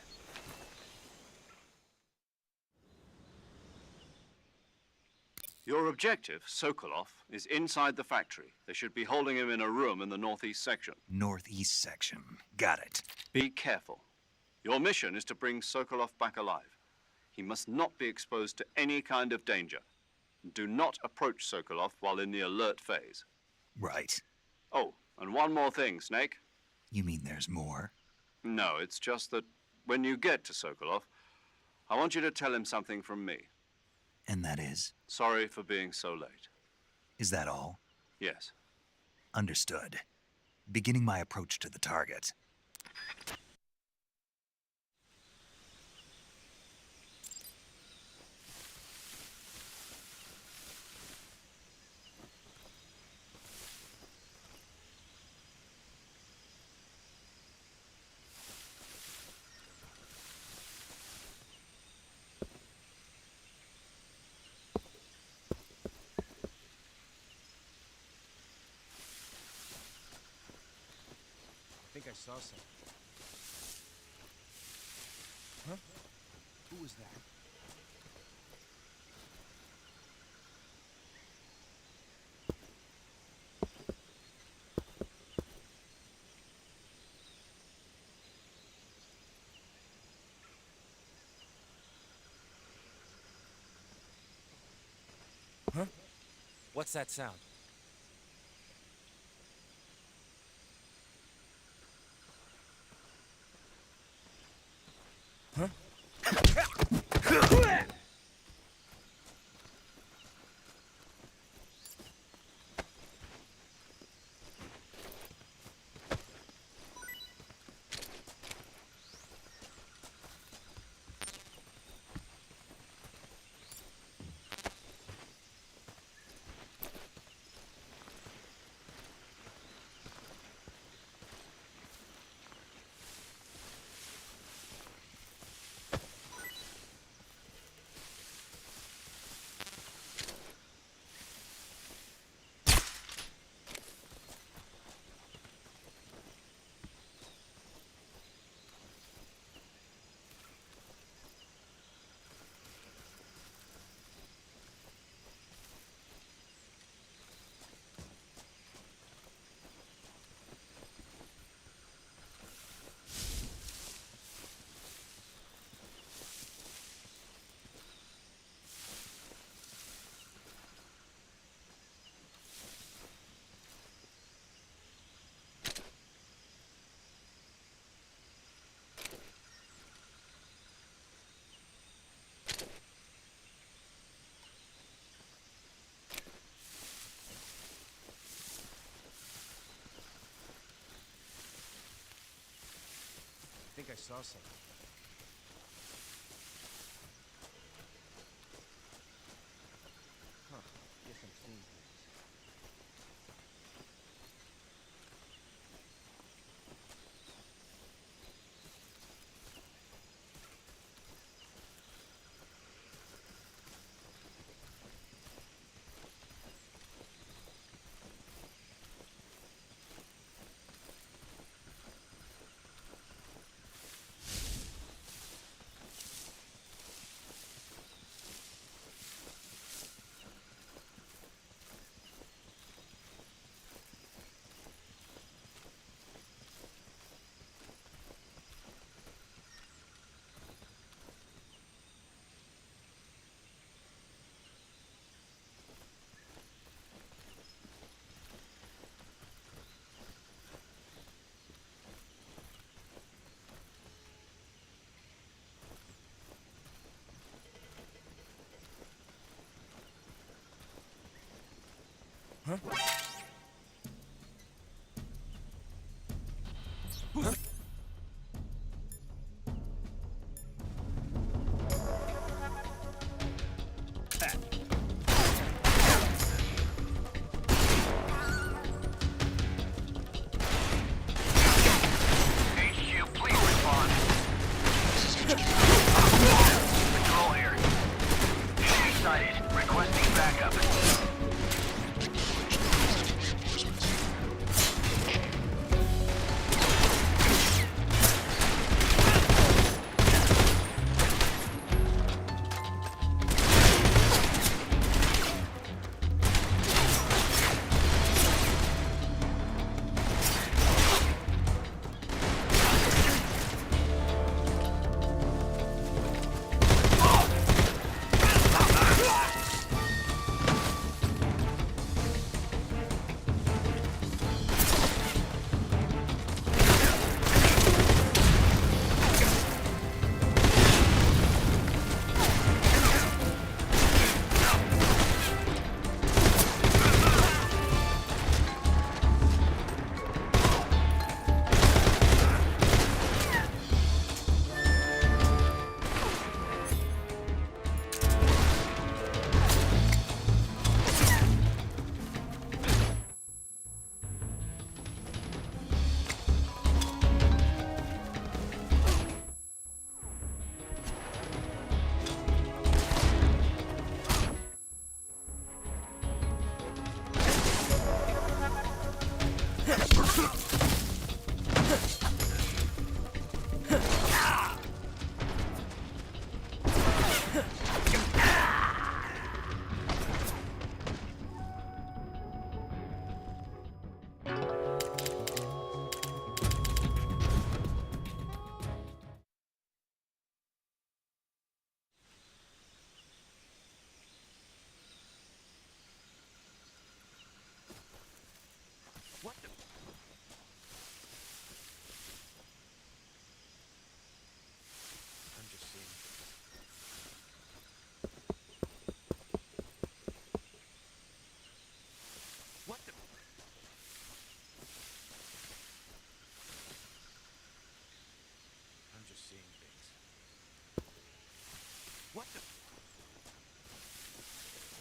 Your objective, Sokolov, is inside the factory. They should be holding him in a room in the northeast section. Northeast section. Got it. Be careful. Your mission is to bring Sokolov back alive. He must not be exposed to any kind of danger. Do not approach Sokolov while in the alert phase. Right. Oh, and one more thing, Snake. You mean there's more? No, it's just that when you get to Sokolov, I want you to tell him something from me. And that is? Sorry for being so late. Is that all? Yes. Understood. Beginning my approach to the target. I think I saw something. Huh? Who was that? Huh? What's that sound? Huh? I think I saw something. Huh. Guess I'm seeing things. Huh? Huh?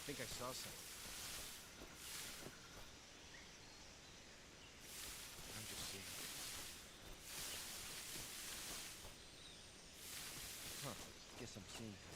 think I saw something. I'm just seeing it. Huh. Guess I'm seeing things.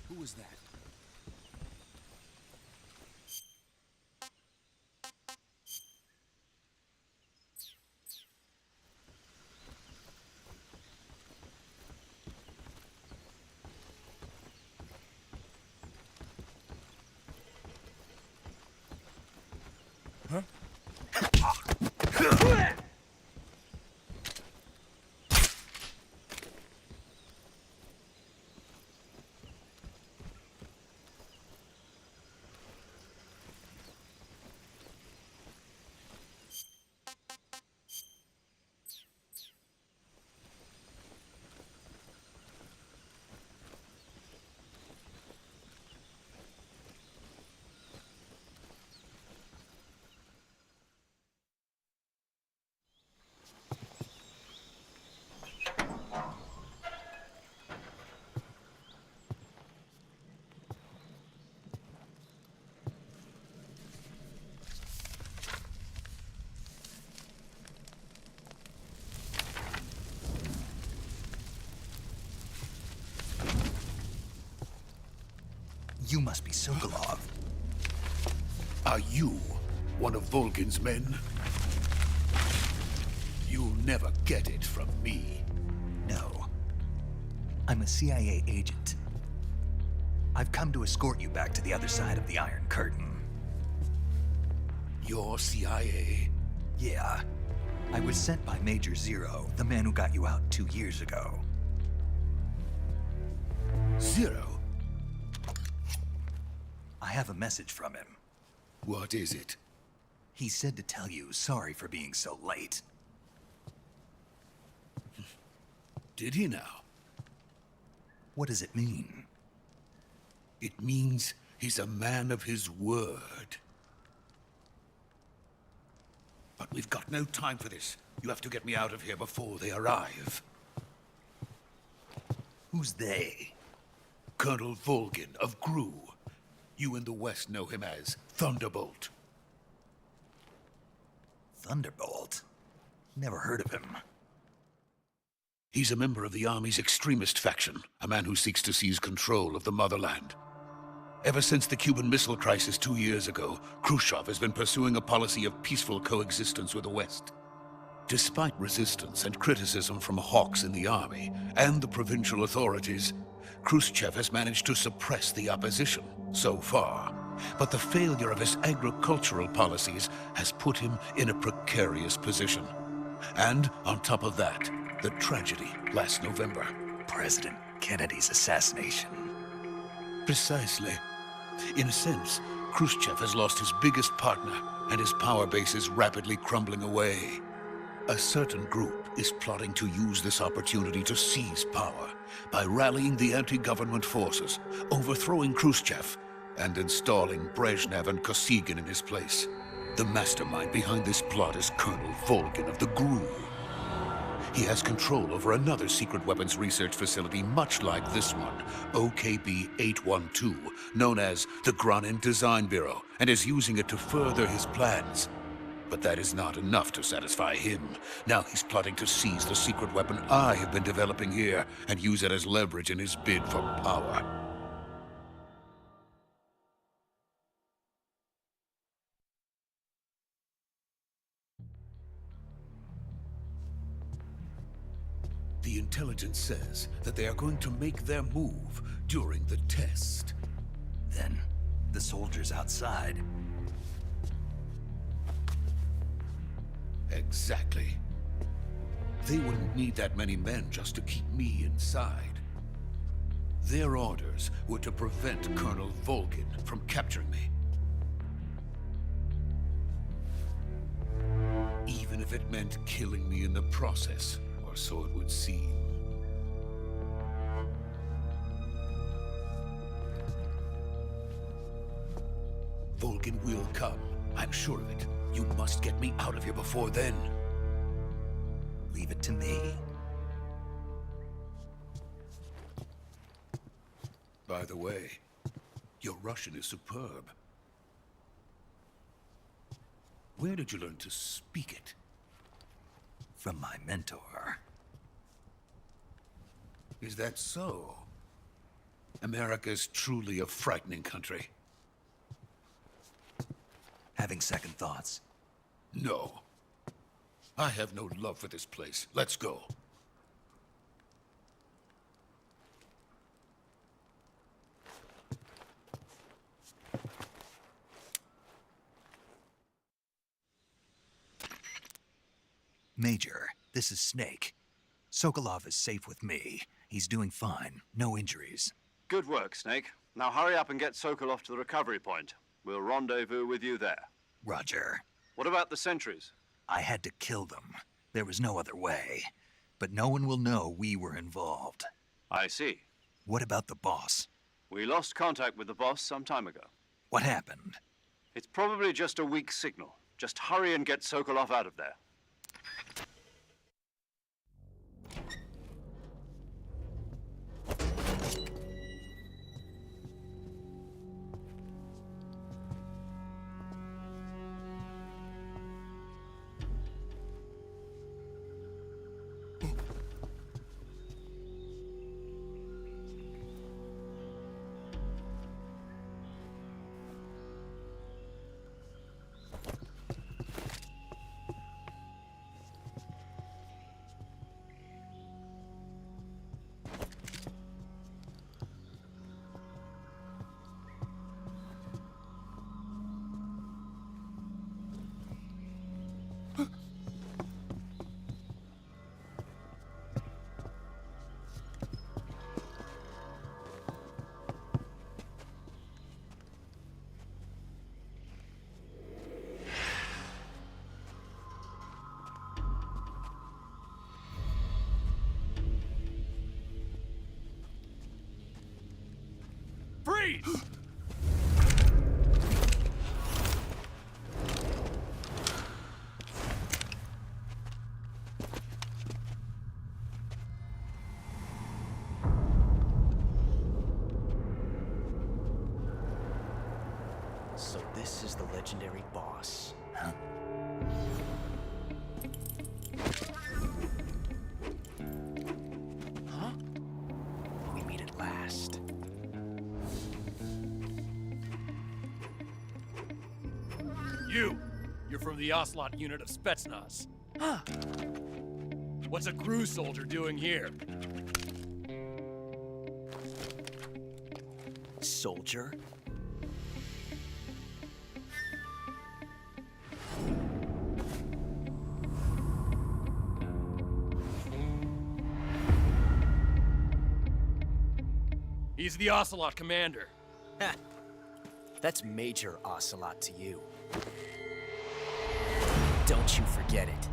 Who was that? Huh? You must be Sokolov. Are you one of Volgin's men? You'll never get it from me. No. I'm a CIA agent. I've come to escort you back to the other side of the Iron Curtain. You're CIA? Yeah. I was sent by Major Zero, the man who got you out 2 years ago. Zero? I have a message from him. What is it? He said to tell you sorry for being so late. Did he now? What does it mean? It means he's a man of his word. But we've got no time for this. You have to get me out of here before they arrive. Who's they? Colonel Volgin of GRU. You in the West know him as Thunderbolt. Thunderbolt? Never heard of him. He's a member of the Army's extremist faction, a man who seeks to seize control of the motherland. Ever since the Cuban Missile Crisis 2 years ago, Khrushchev has been pursuing a policy of peaceful coexistence with the West. Despite resistance and criticism from hawks in the army and the provincial authorities, Khrushchev has managed to suppress the opposition, so far. But the failure of his agricultural policies has put him in a precarious position. And on top of that, the tragedy last November. President Kennedy's assassination. Precisely. In a sense, Khrushchev has lost his biggest partner, and his power base is rapidly crumbling away. A certain group is plotting to use this opportunity to seize power by rallying the anti-government forces, overthrowing Khrushchev, and installing Brezhnev and Kosygin in his place. The mastermind behind this plot is Colonel Volgin of the GRU. He has control over another secret weapons research facility much like this one, OKB-812, known as the Granin Design Bureau, and is using it to further his plans. But that is not enough to satisfy him. Now he's plotting to seize the secret weapon I have been developing here and use it as leverage in his bid for power. The intelligence says that they are going to make their move during the test. Then, the soldiers outside. Exactly. They wouldn't need that many men just to keep me inside. Their orders were to prevent Colonel Volgin from capturing me. Even if it meant killing me in the process, or so it would seem. Volgin will come. I'm sure of it. You must get me out of here before then. Leave it to me. By the way, your Russian is superb. Where did you learn to speak it? From my mentor. Is that so? America's truly a frightening country. Having second thoughts? No. I have no love for this place. Let's go. Major, this is Snake. Sokolov is safe with me. He's doing fine. No injuries. Good work, Snake. Now hurry up and get Sokolov to the recovery point. We'll rendezvous with you there. Roger. What about the sentries? I had to kill them. There was no other way. But no one will know we were involved. I see. What about the boss? We lost contact with the boss some time ago. What happened? It's probably just a weak signal. Just hurry and get Sokolov out of there. Freeze! So this is the legendary boss. Huh? Huh? We meet at last. You're from the Ocelot unit of Spetsnaz. What's a crew soldier doing here? Soldier? He's the Ocelot commander. Ha! That's Major Ocelot to you. Don't you forget it.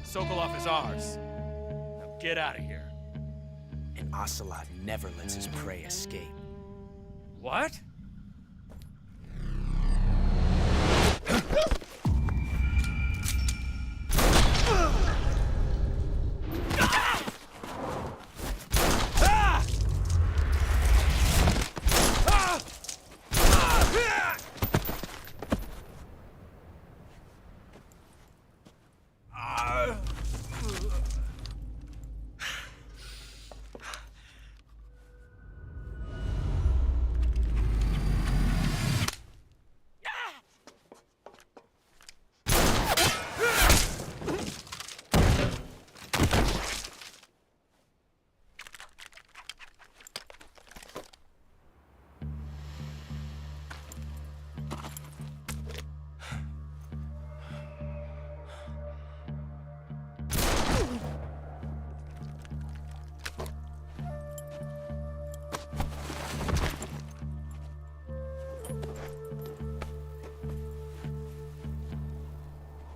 Sokolov is ours. Now get out of here. And Ocelot never lets his prey escape. What?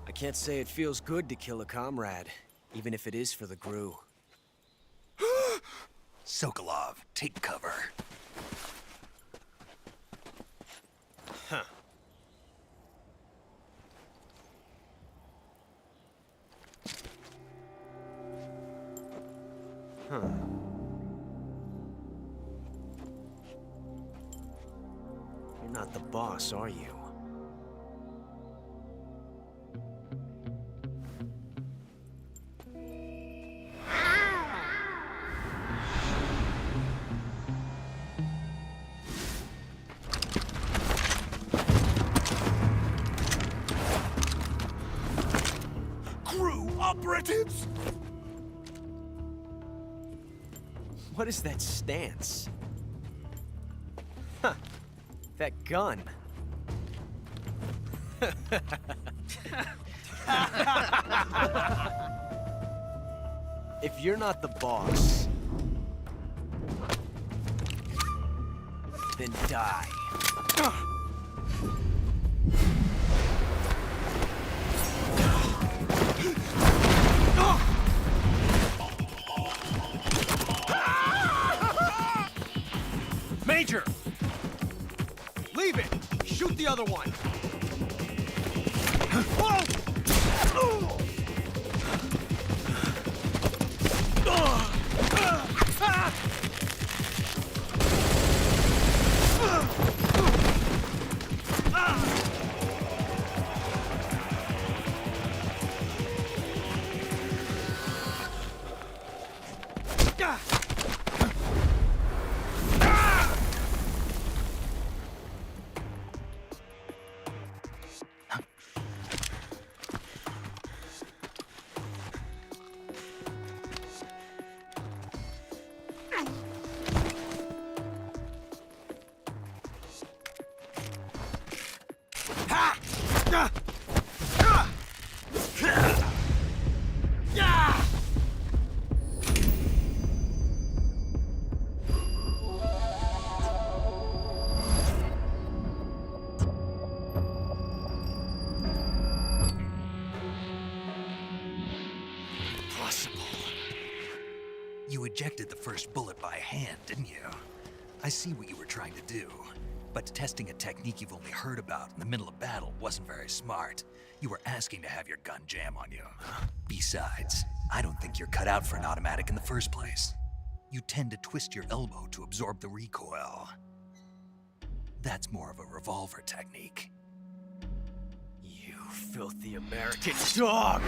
I can't say it feels good to kill a comrade, even if it is for the GRU. Sokolov, take cover. Huh. Huh. You're not the boss, are you? Operatives! What is that stance? Huh. That gun. If you're not the boss, then die. Major! Leave it! Shoot the other one! ejected the first bullet by hand, didn't you? I see what you were trying to do. But testing a technique you've only heard about in the middle of battle wasn't very smart. You were asking to have your gun jam on you. Besides, I don't think you're cut out for an automatic in the first place. You tend to twist your elbow to absorb the recoil. That's more of a revolver technique. You filthy American dog!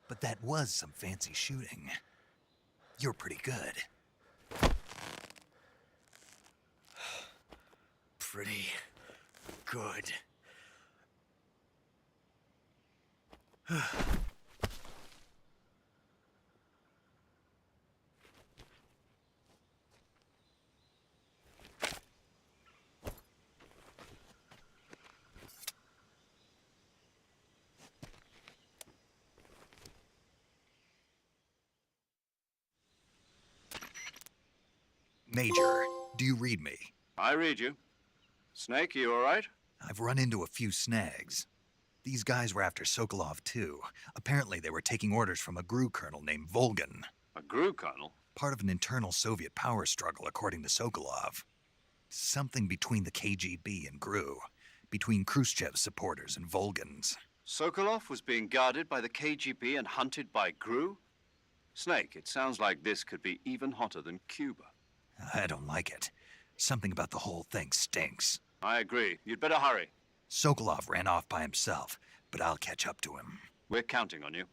But that was some fancy shooting. You're pretty good. Pretty good. Major, do you read me? I read you. Snake, you all right? I've run into a few snags. These guys were after Sokolov too. Apparently they were taking orders from a GRU colonel named Volgan. A GRU colonel? Part of an internal Soviet power struggle, according to Sokolov. Something between the KGB and GRU. Between Khrushchev's supporters and Volgan's. Sokolov was being guarded by the KGB and hunted by GRU? Snake, it sounds like this could be even hotter than Cuba. I don't like it. Something about the whole thing stinks. I agree. You'd better hurry. Sokolov ran off by himself, but I'll catch up to him. We're counting on you.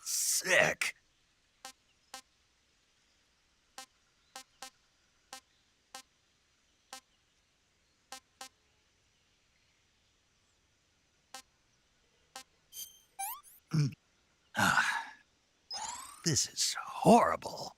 Sick. This is horrible.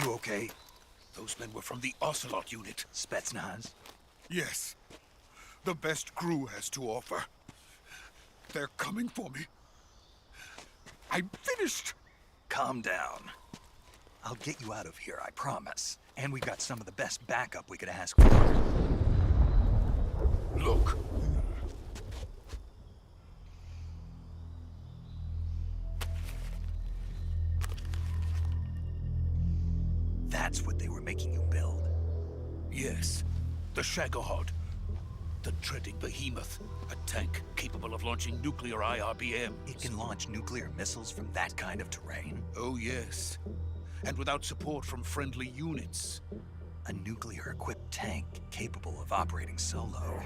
You okay? Those men were from the Ocelot unit. Spetsnaz? Yes. the best crew has to offer. They're coming for me. I'm finished. Calm down. I'll get you out of here, I promise. And we've got some of the best backup we could ask for. Look. That's what they were making you build? Yes, the Shagohod. The treading behemoth. A tank capable of launching nuclear IRBMs. It can launch nuclear missiles from that kind of terrain? Oh, yes. And without support from friendly units. A nuclear-equipped tank capable of operating solo.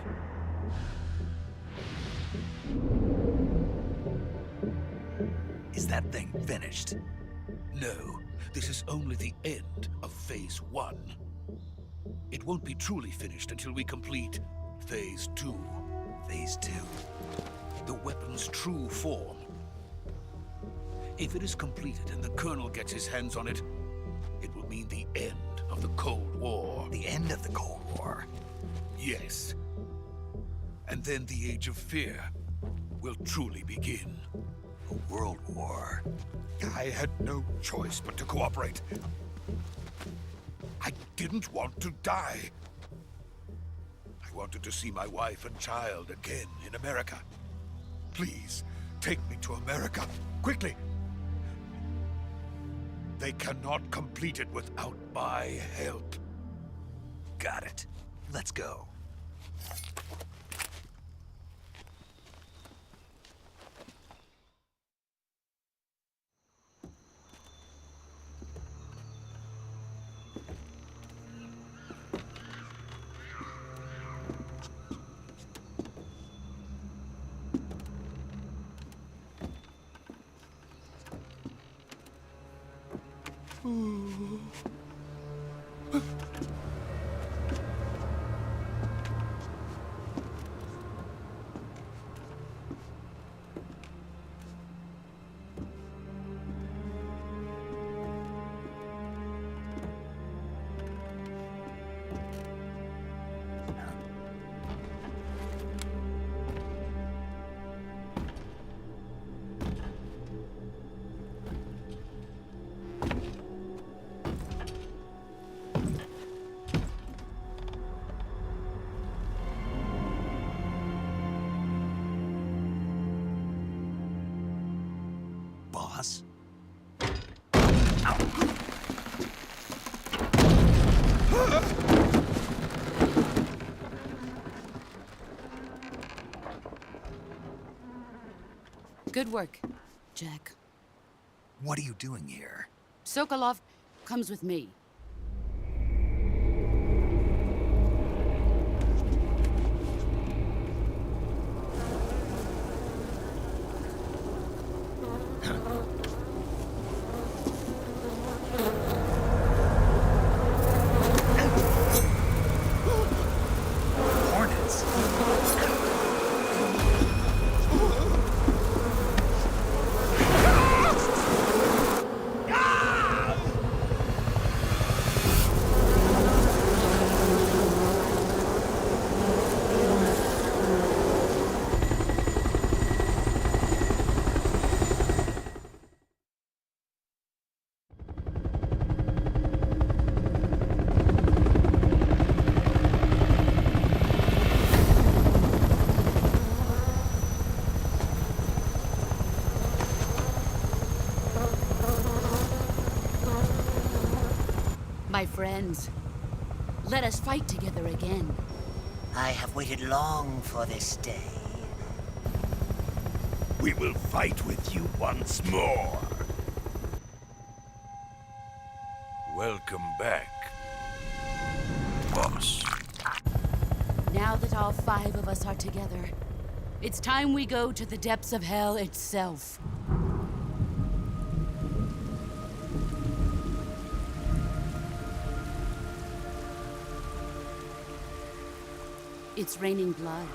Is that thing finished? No, this is only the end of Phase 1. It won't be truly finished until we complete Phase 2. Phase 2? The weapon's true form. If it is completed and the Colonel gets his hands on it, it will mean the end of the Cold War. The end of the Cold War? Yes. And then the Age of Fear will truly begin. A world war? I had no choice but to cooperate. I didn't want to die. I wanted to see my wife and child again in America. Please, take me to America, quickly. They cannot complete it without my help. Got it. Let's go. Boss? Good work, Jack. What are you doing here? Sokolov comes with me. Hornets? My friends, let us fight together again. I have waited long for this day. We will fight with you once more. Welcome back, boss. Now that all 5 of us are together, it's time we go to the depths of hell itself. It's raining blood.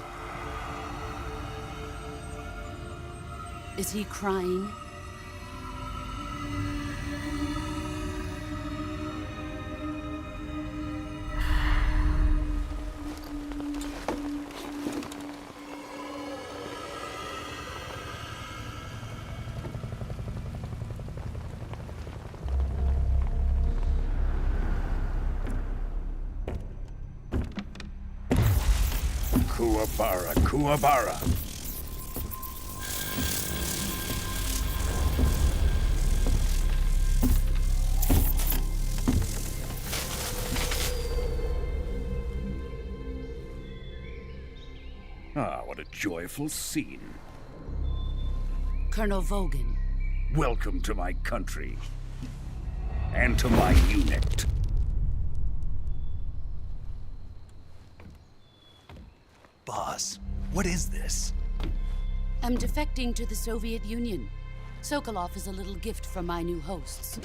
Is he crying? Kuwabara, Kuwabara. Ah, what a joyful scene. Colonel Vogan. Welcome to my country. And to my unit. Boss, what is this? I'm defecting to the Soviet Union. Sokolov is a little gift from my new hosts.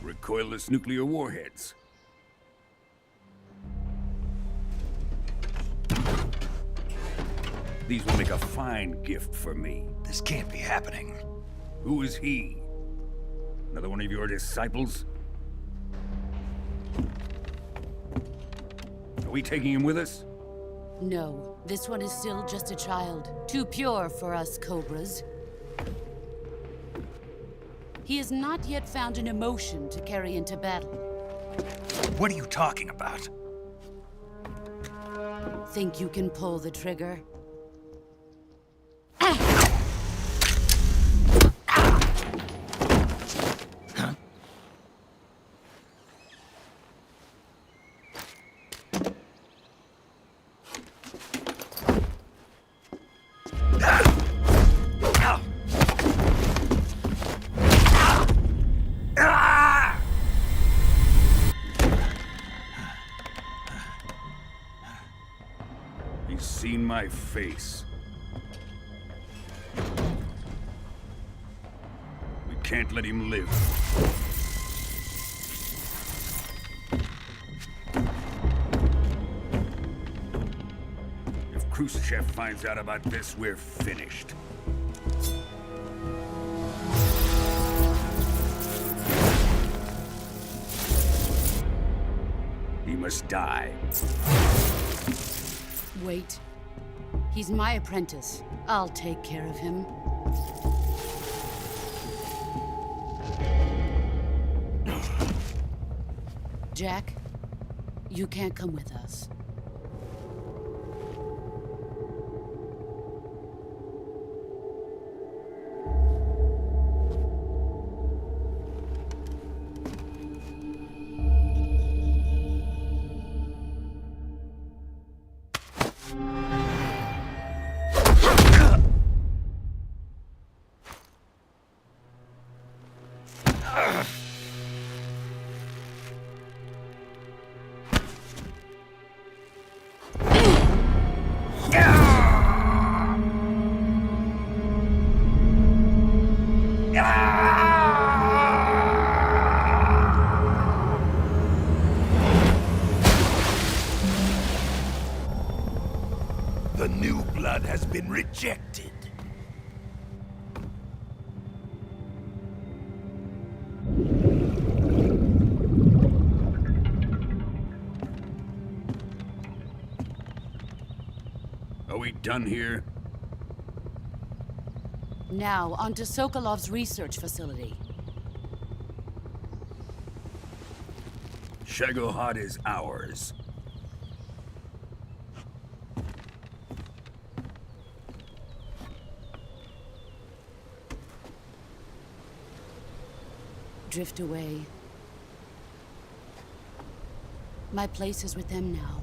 Recoilless nuclear warheads. These will make a fine gift for me. This can't be happening. Who is he? Another one of your disciples? Are we taking him with us? No, this one is still just a child. Too pure for us Cobras. He has not yet found an emotion to carry into battle. What are you talking about? Think you can pull the trigger? He's seen my face. We can't let him live. If Khrushchev finds out about this, we're finished. He must die. Wait. He's my apprentice. I'll take care of him. Jack, you can't come with us. The new blood has been rejected. Are we done here? Now, onto Sokolov's research facility. Shagohod is ours. Drift away. My place is with them now.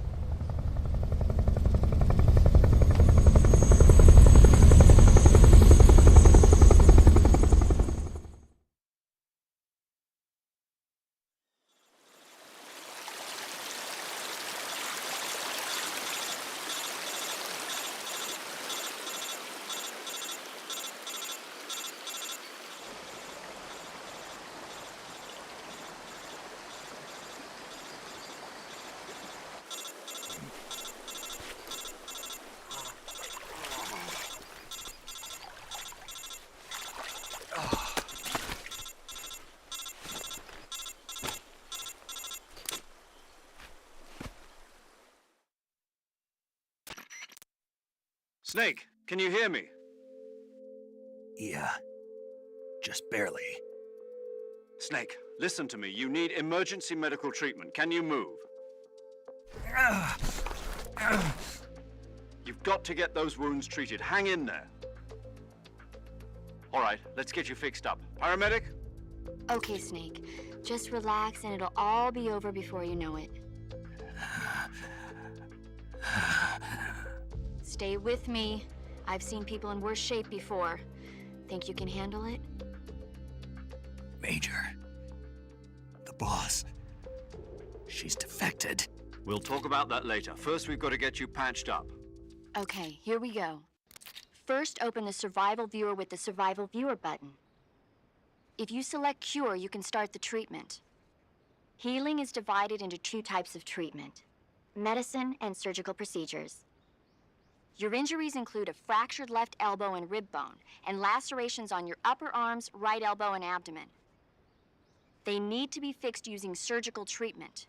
Snake, can you hear me? Yeah, just barely. Snake, listen to me. You need emergency medical treatment. Can you move? You've got to get those wounds treated. Hang in there. All right, let's get you fixed up. Paramedic? Okay, Snake. Just relax and it'll all be over before you know it. Stay with me. I've seen people in worse shape before. Think you can handle it? Major. The boss. She's defected. We'll talk about that later. First, we've got to get you patched up. Okay, here we go. First, open the Survival Viewer with the Survival Viewer button. If you select Cure, you can start the treatment. Healing is divided into two types of treatment: medicine and surgical procedures. Your injuries include a fractured left elbow and rib bone, and lacerations on your upper arms, right elbow, and abdomen. They need to be fixed using surgical treatment.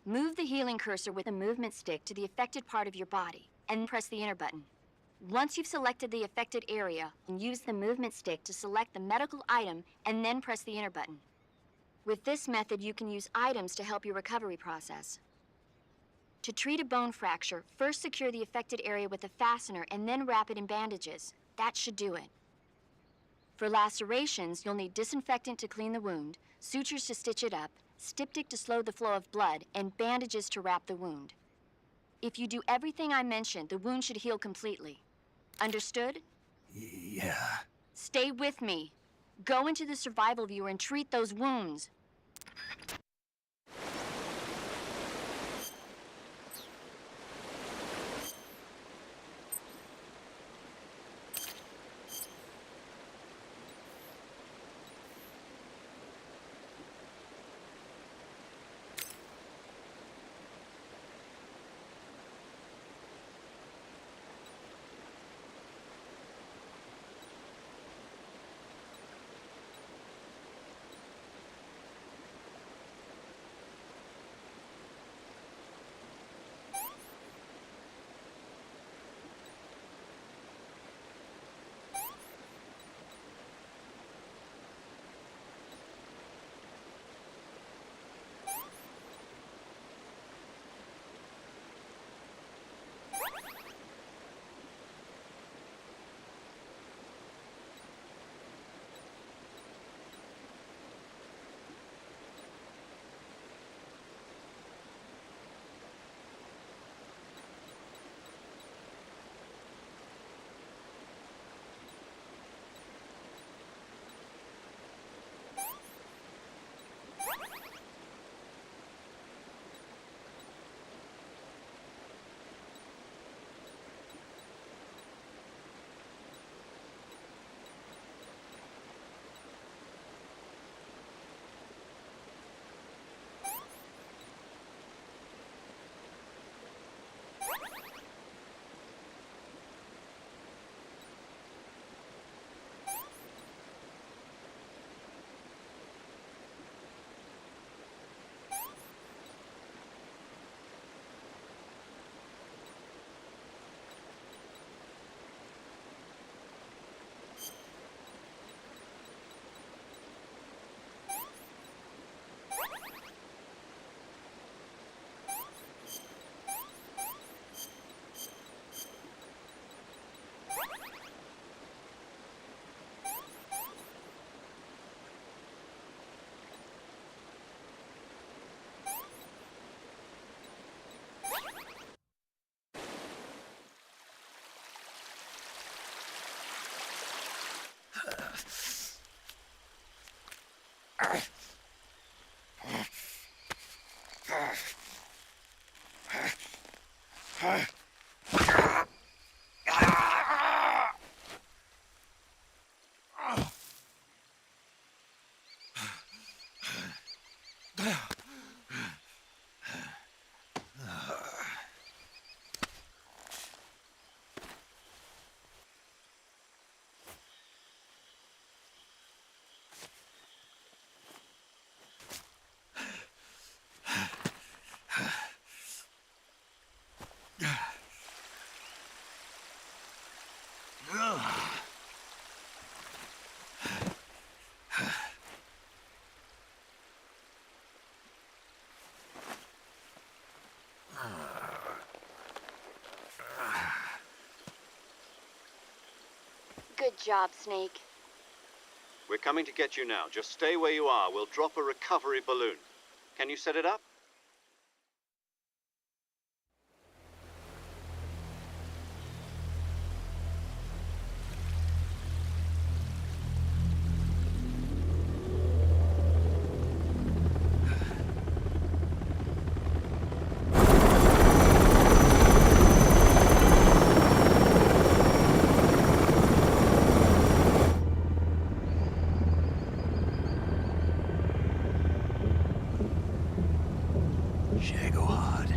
Move the healing cursor with a movement stick to the affected part of your body, and press the enter button. Once you've selected the affected area, use the movement stick to select the medical item, and then press the enter button. With this method, you can use items to help your recovery process. To treat a bone fracture, first secure the affected area with a fastener and then wrap it in bandages. That should do it. For lacerations, you'll need disinfectant to clean the wound, sutures to stitch it up, styptic to slow the flow of blood, and bandages to wrap the wound. If you do everything I mentioned, the wound should heal completely. Understood? Yeah. Stay with me. Go into the Survival Viewer and treat those wounds. Good job, Snake. We're coming to get you now. Just stay where you are. We'll drop a recovery balloon. Can you set it up? Shagohod.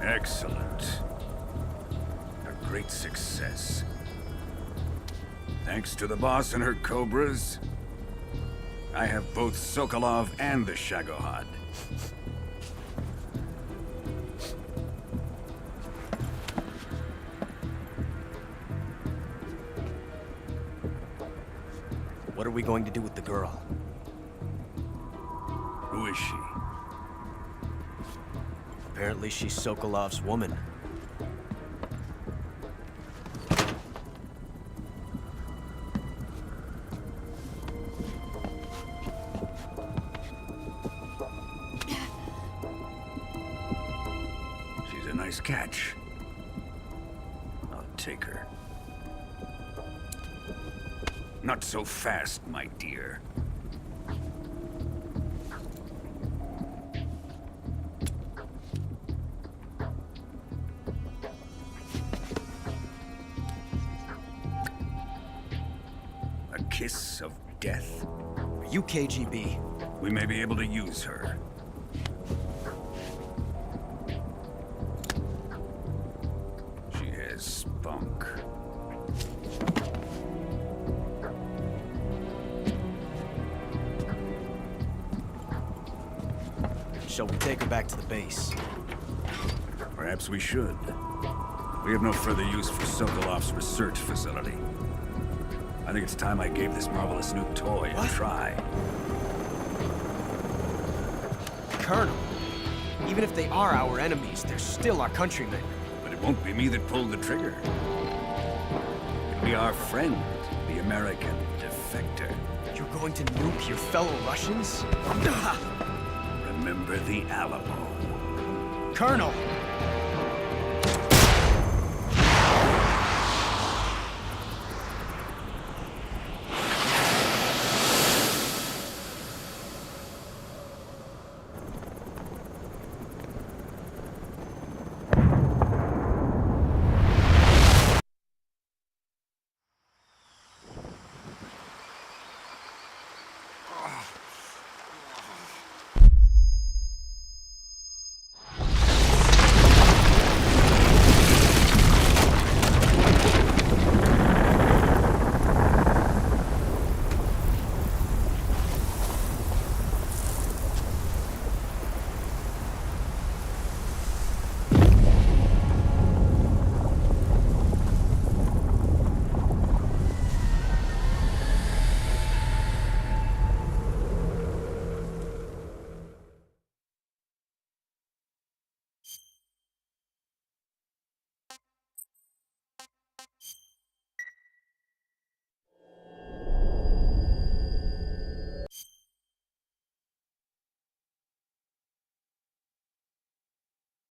Excellent. A great success. Thanks to the boss and her cobras, I have both Sokolov and the Shagohod. What are we going to do with the girl? Who is she? Apparently she's Sokolov's woman. She's a nice catch. I'll take her. Not so fast, my dear. A kiss of death? Are you KGB? We may be able to use her. She has spunk. Shall we take her back to the base? Perhaps we should. We have no further use for Sokolov's research facility. I think it's time I gave this marvelous new toy a try. Colonel, even if they are our enemies, they're still our countrymen. But it won't be me that pulled the trigger. It'll be our friend, the American defector. You're going to nuke your fellow Russians? Remember the Alamo. Colonel!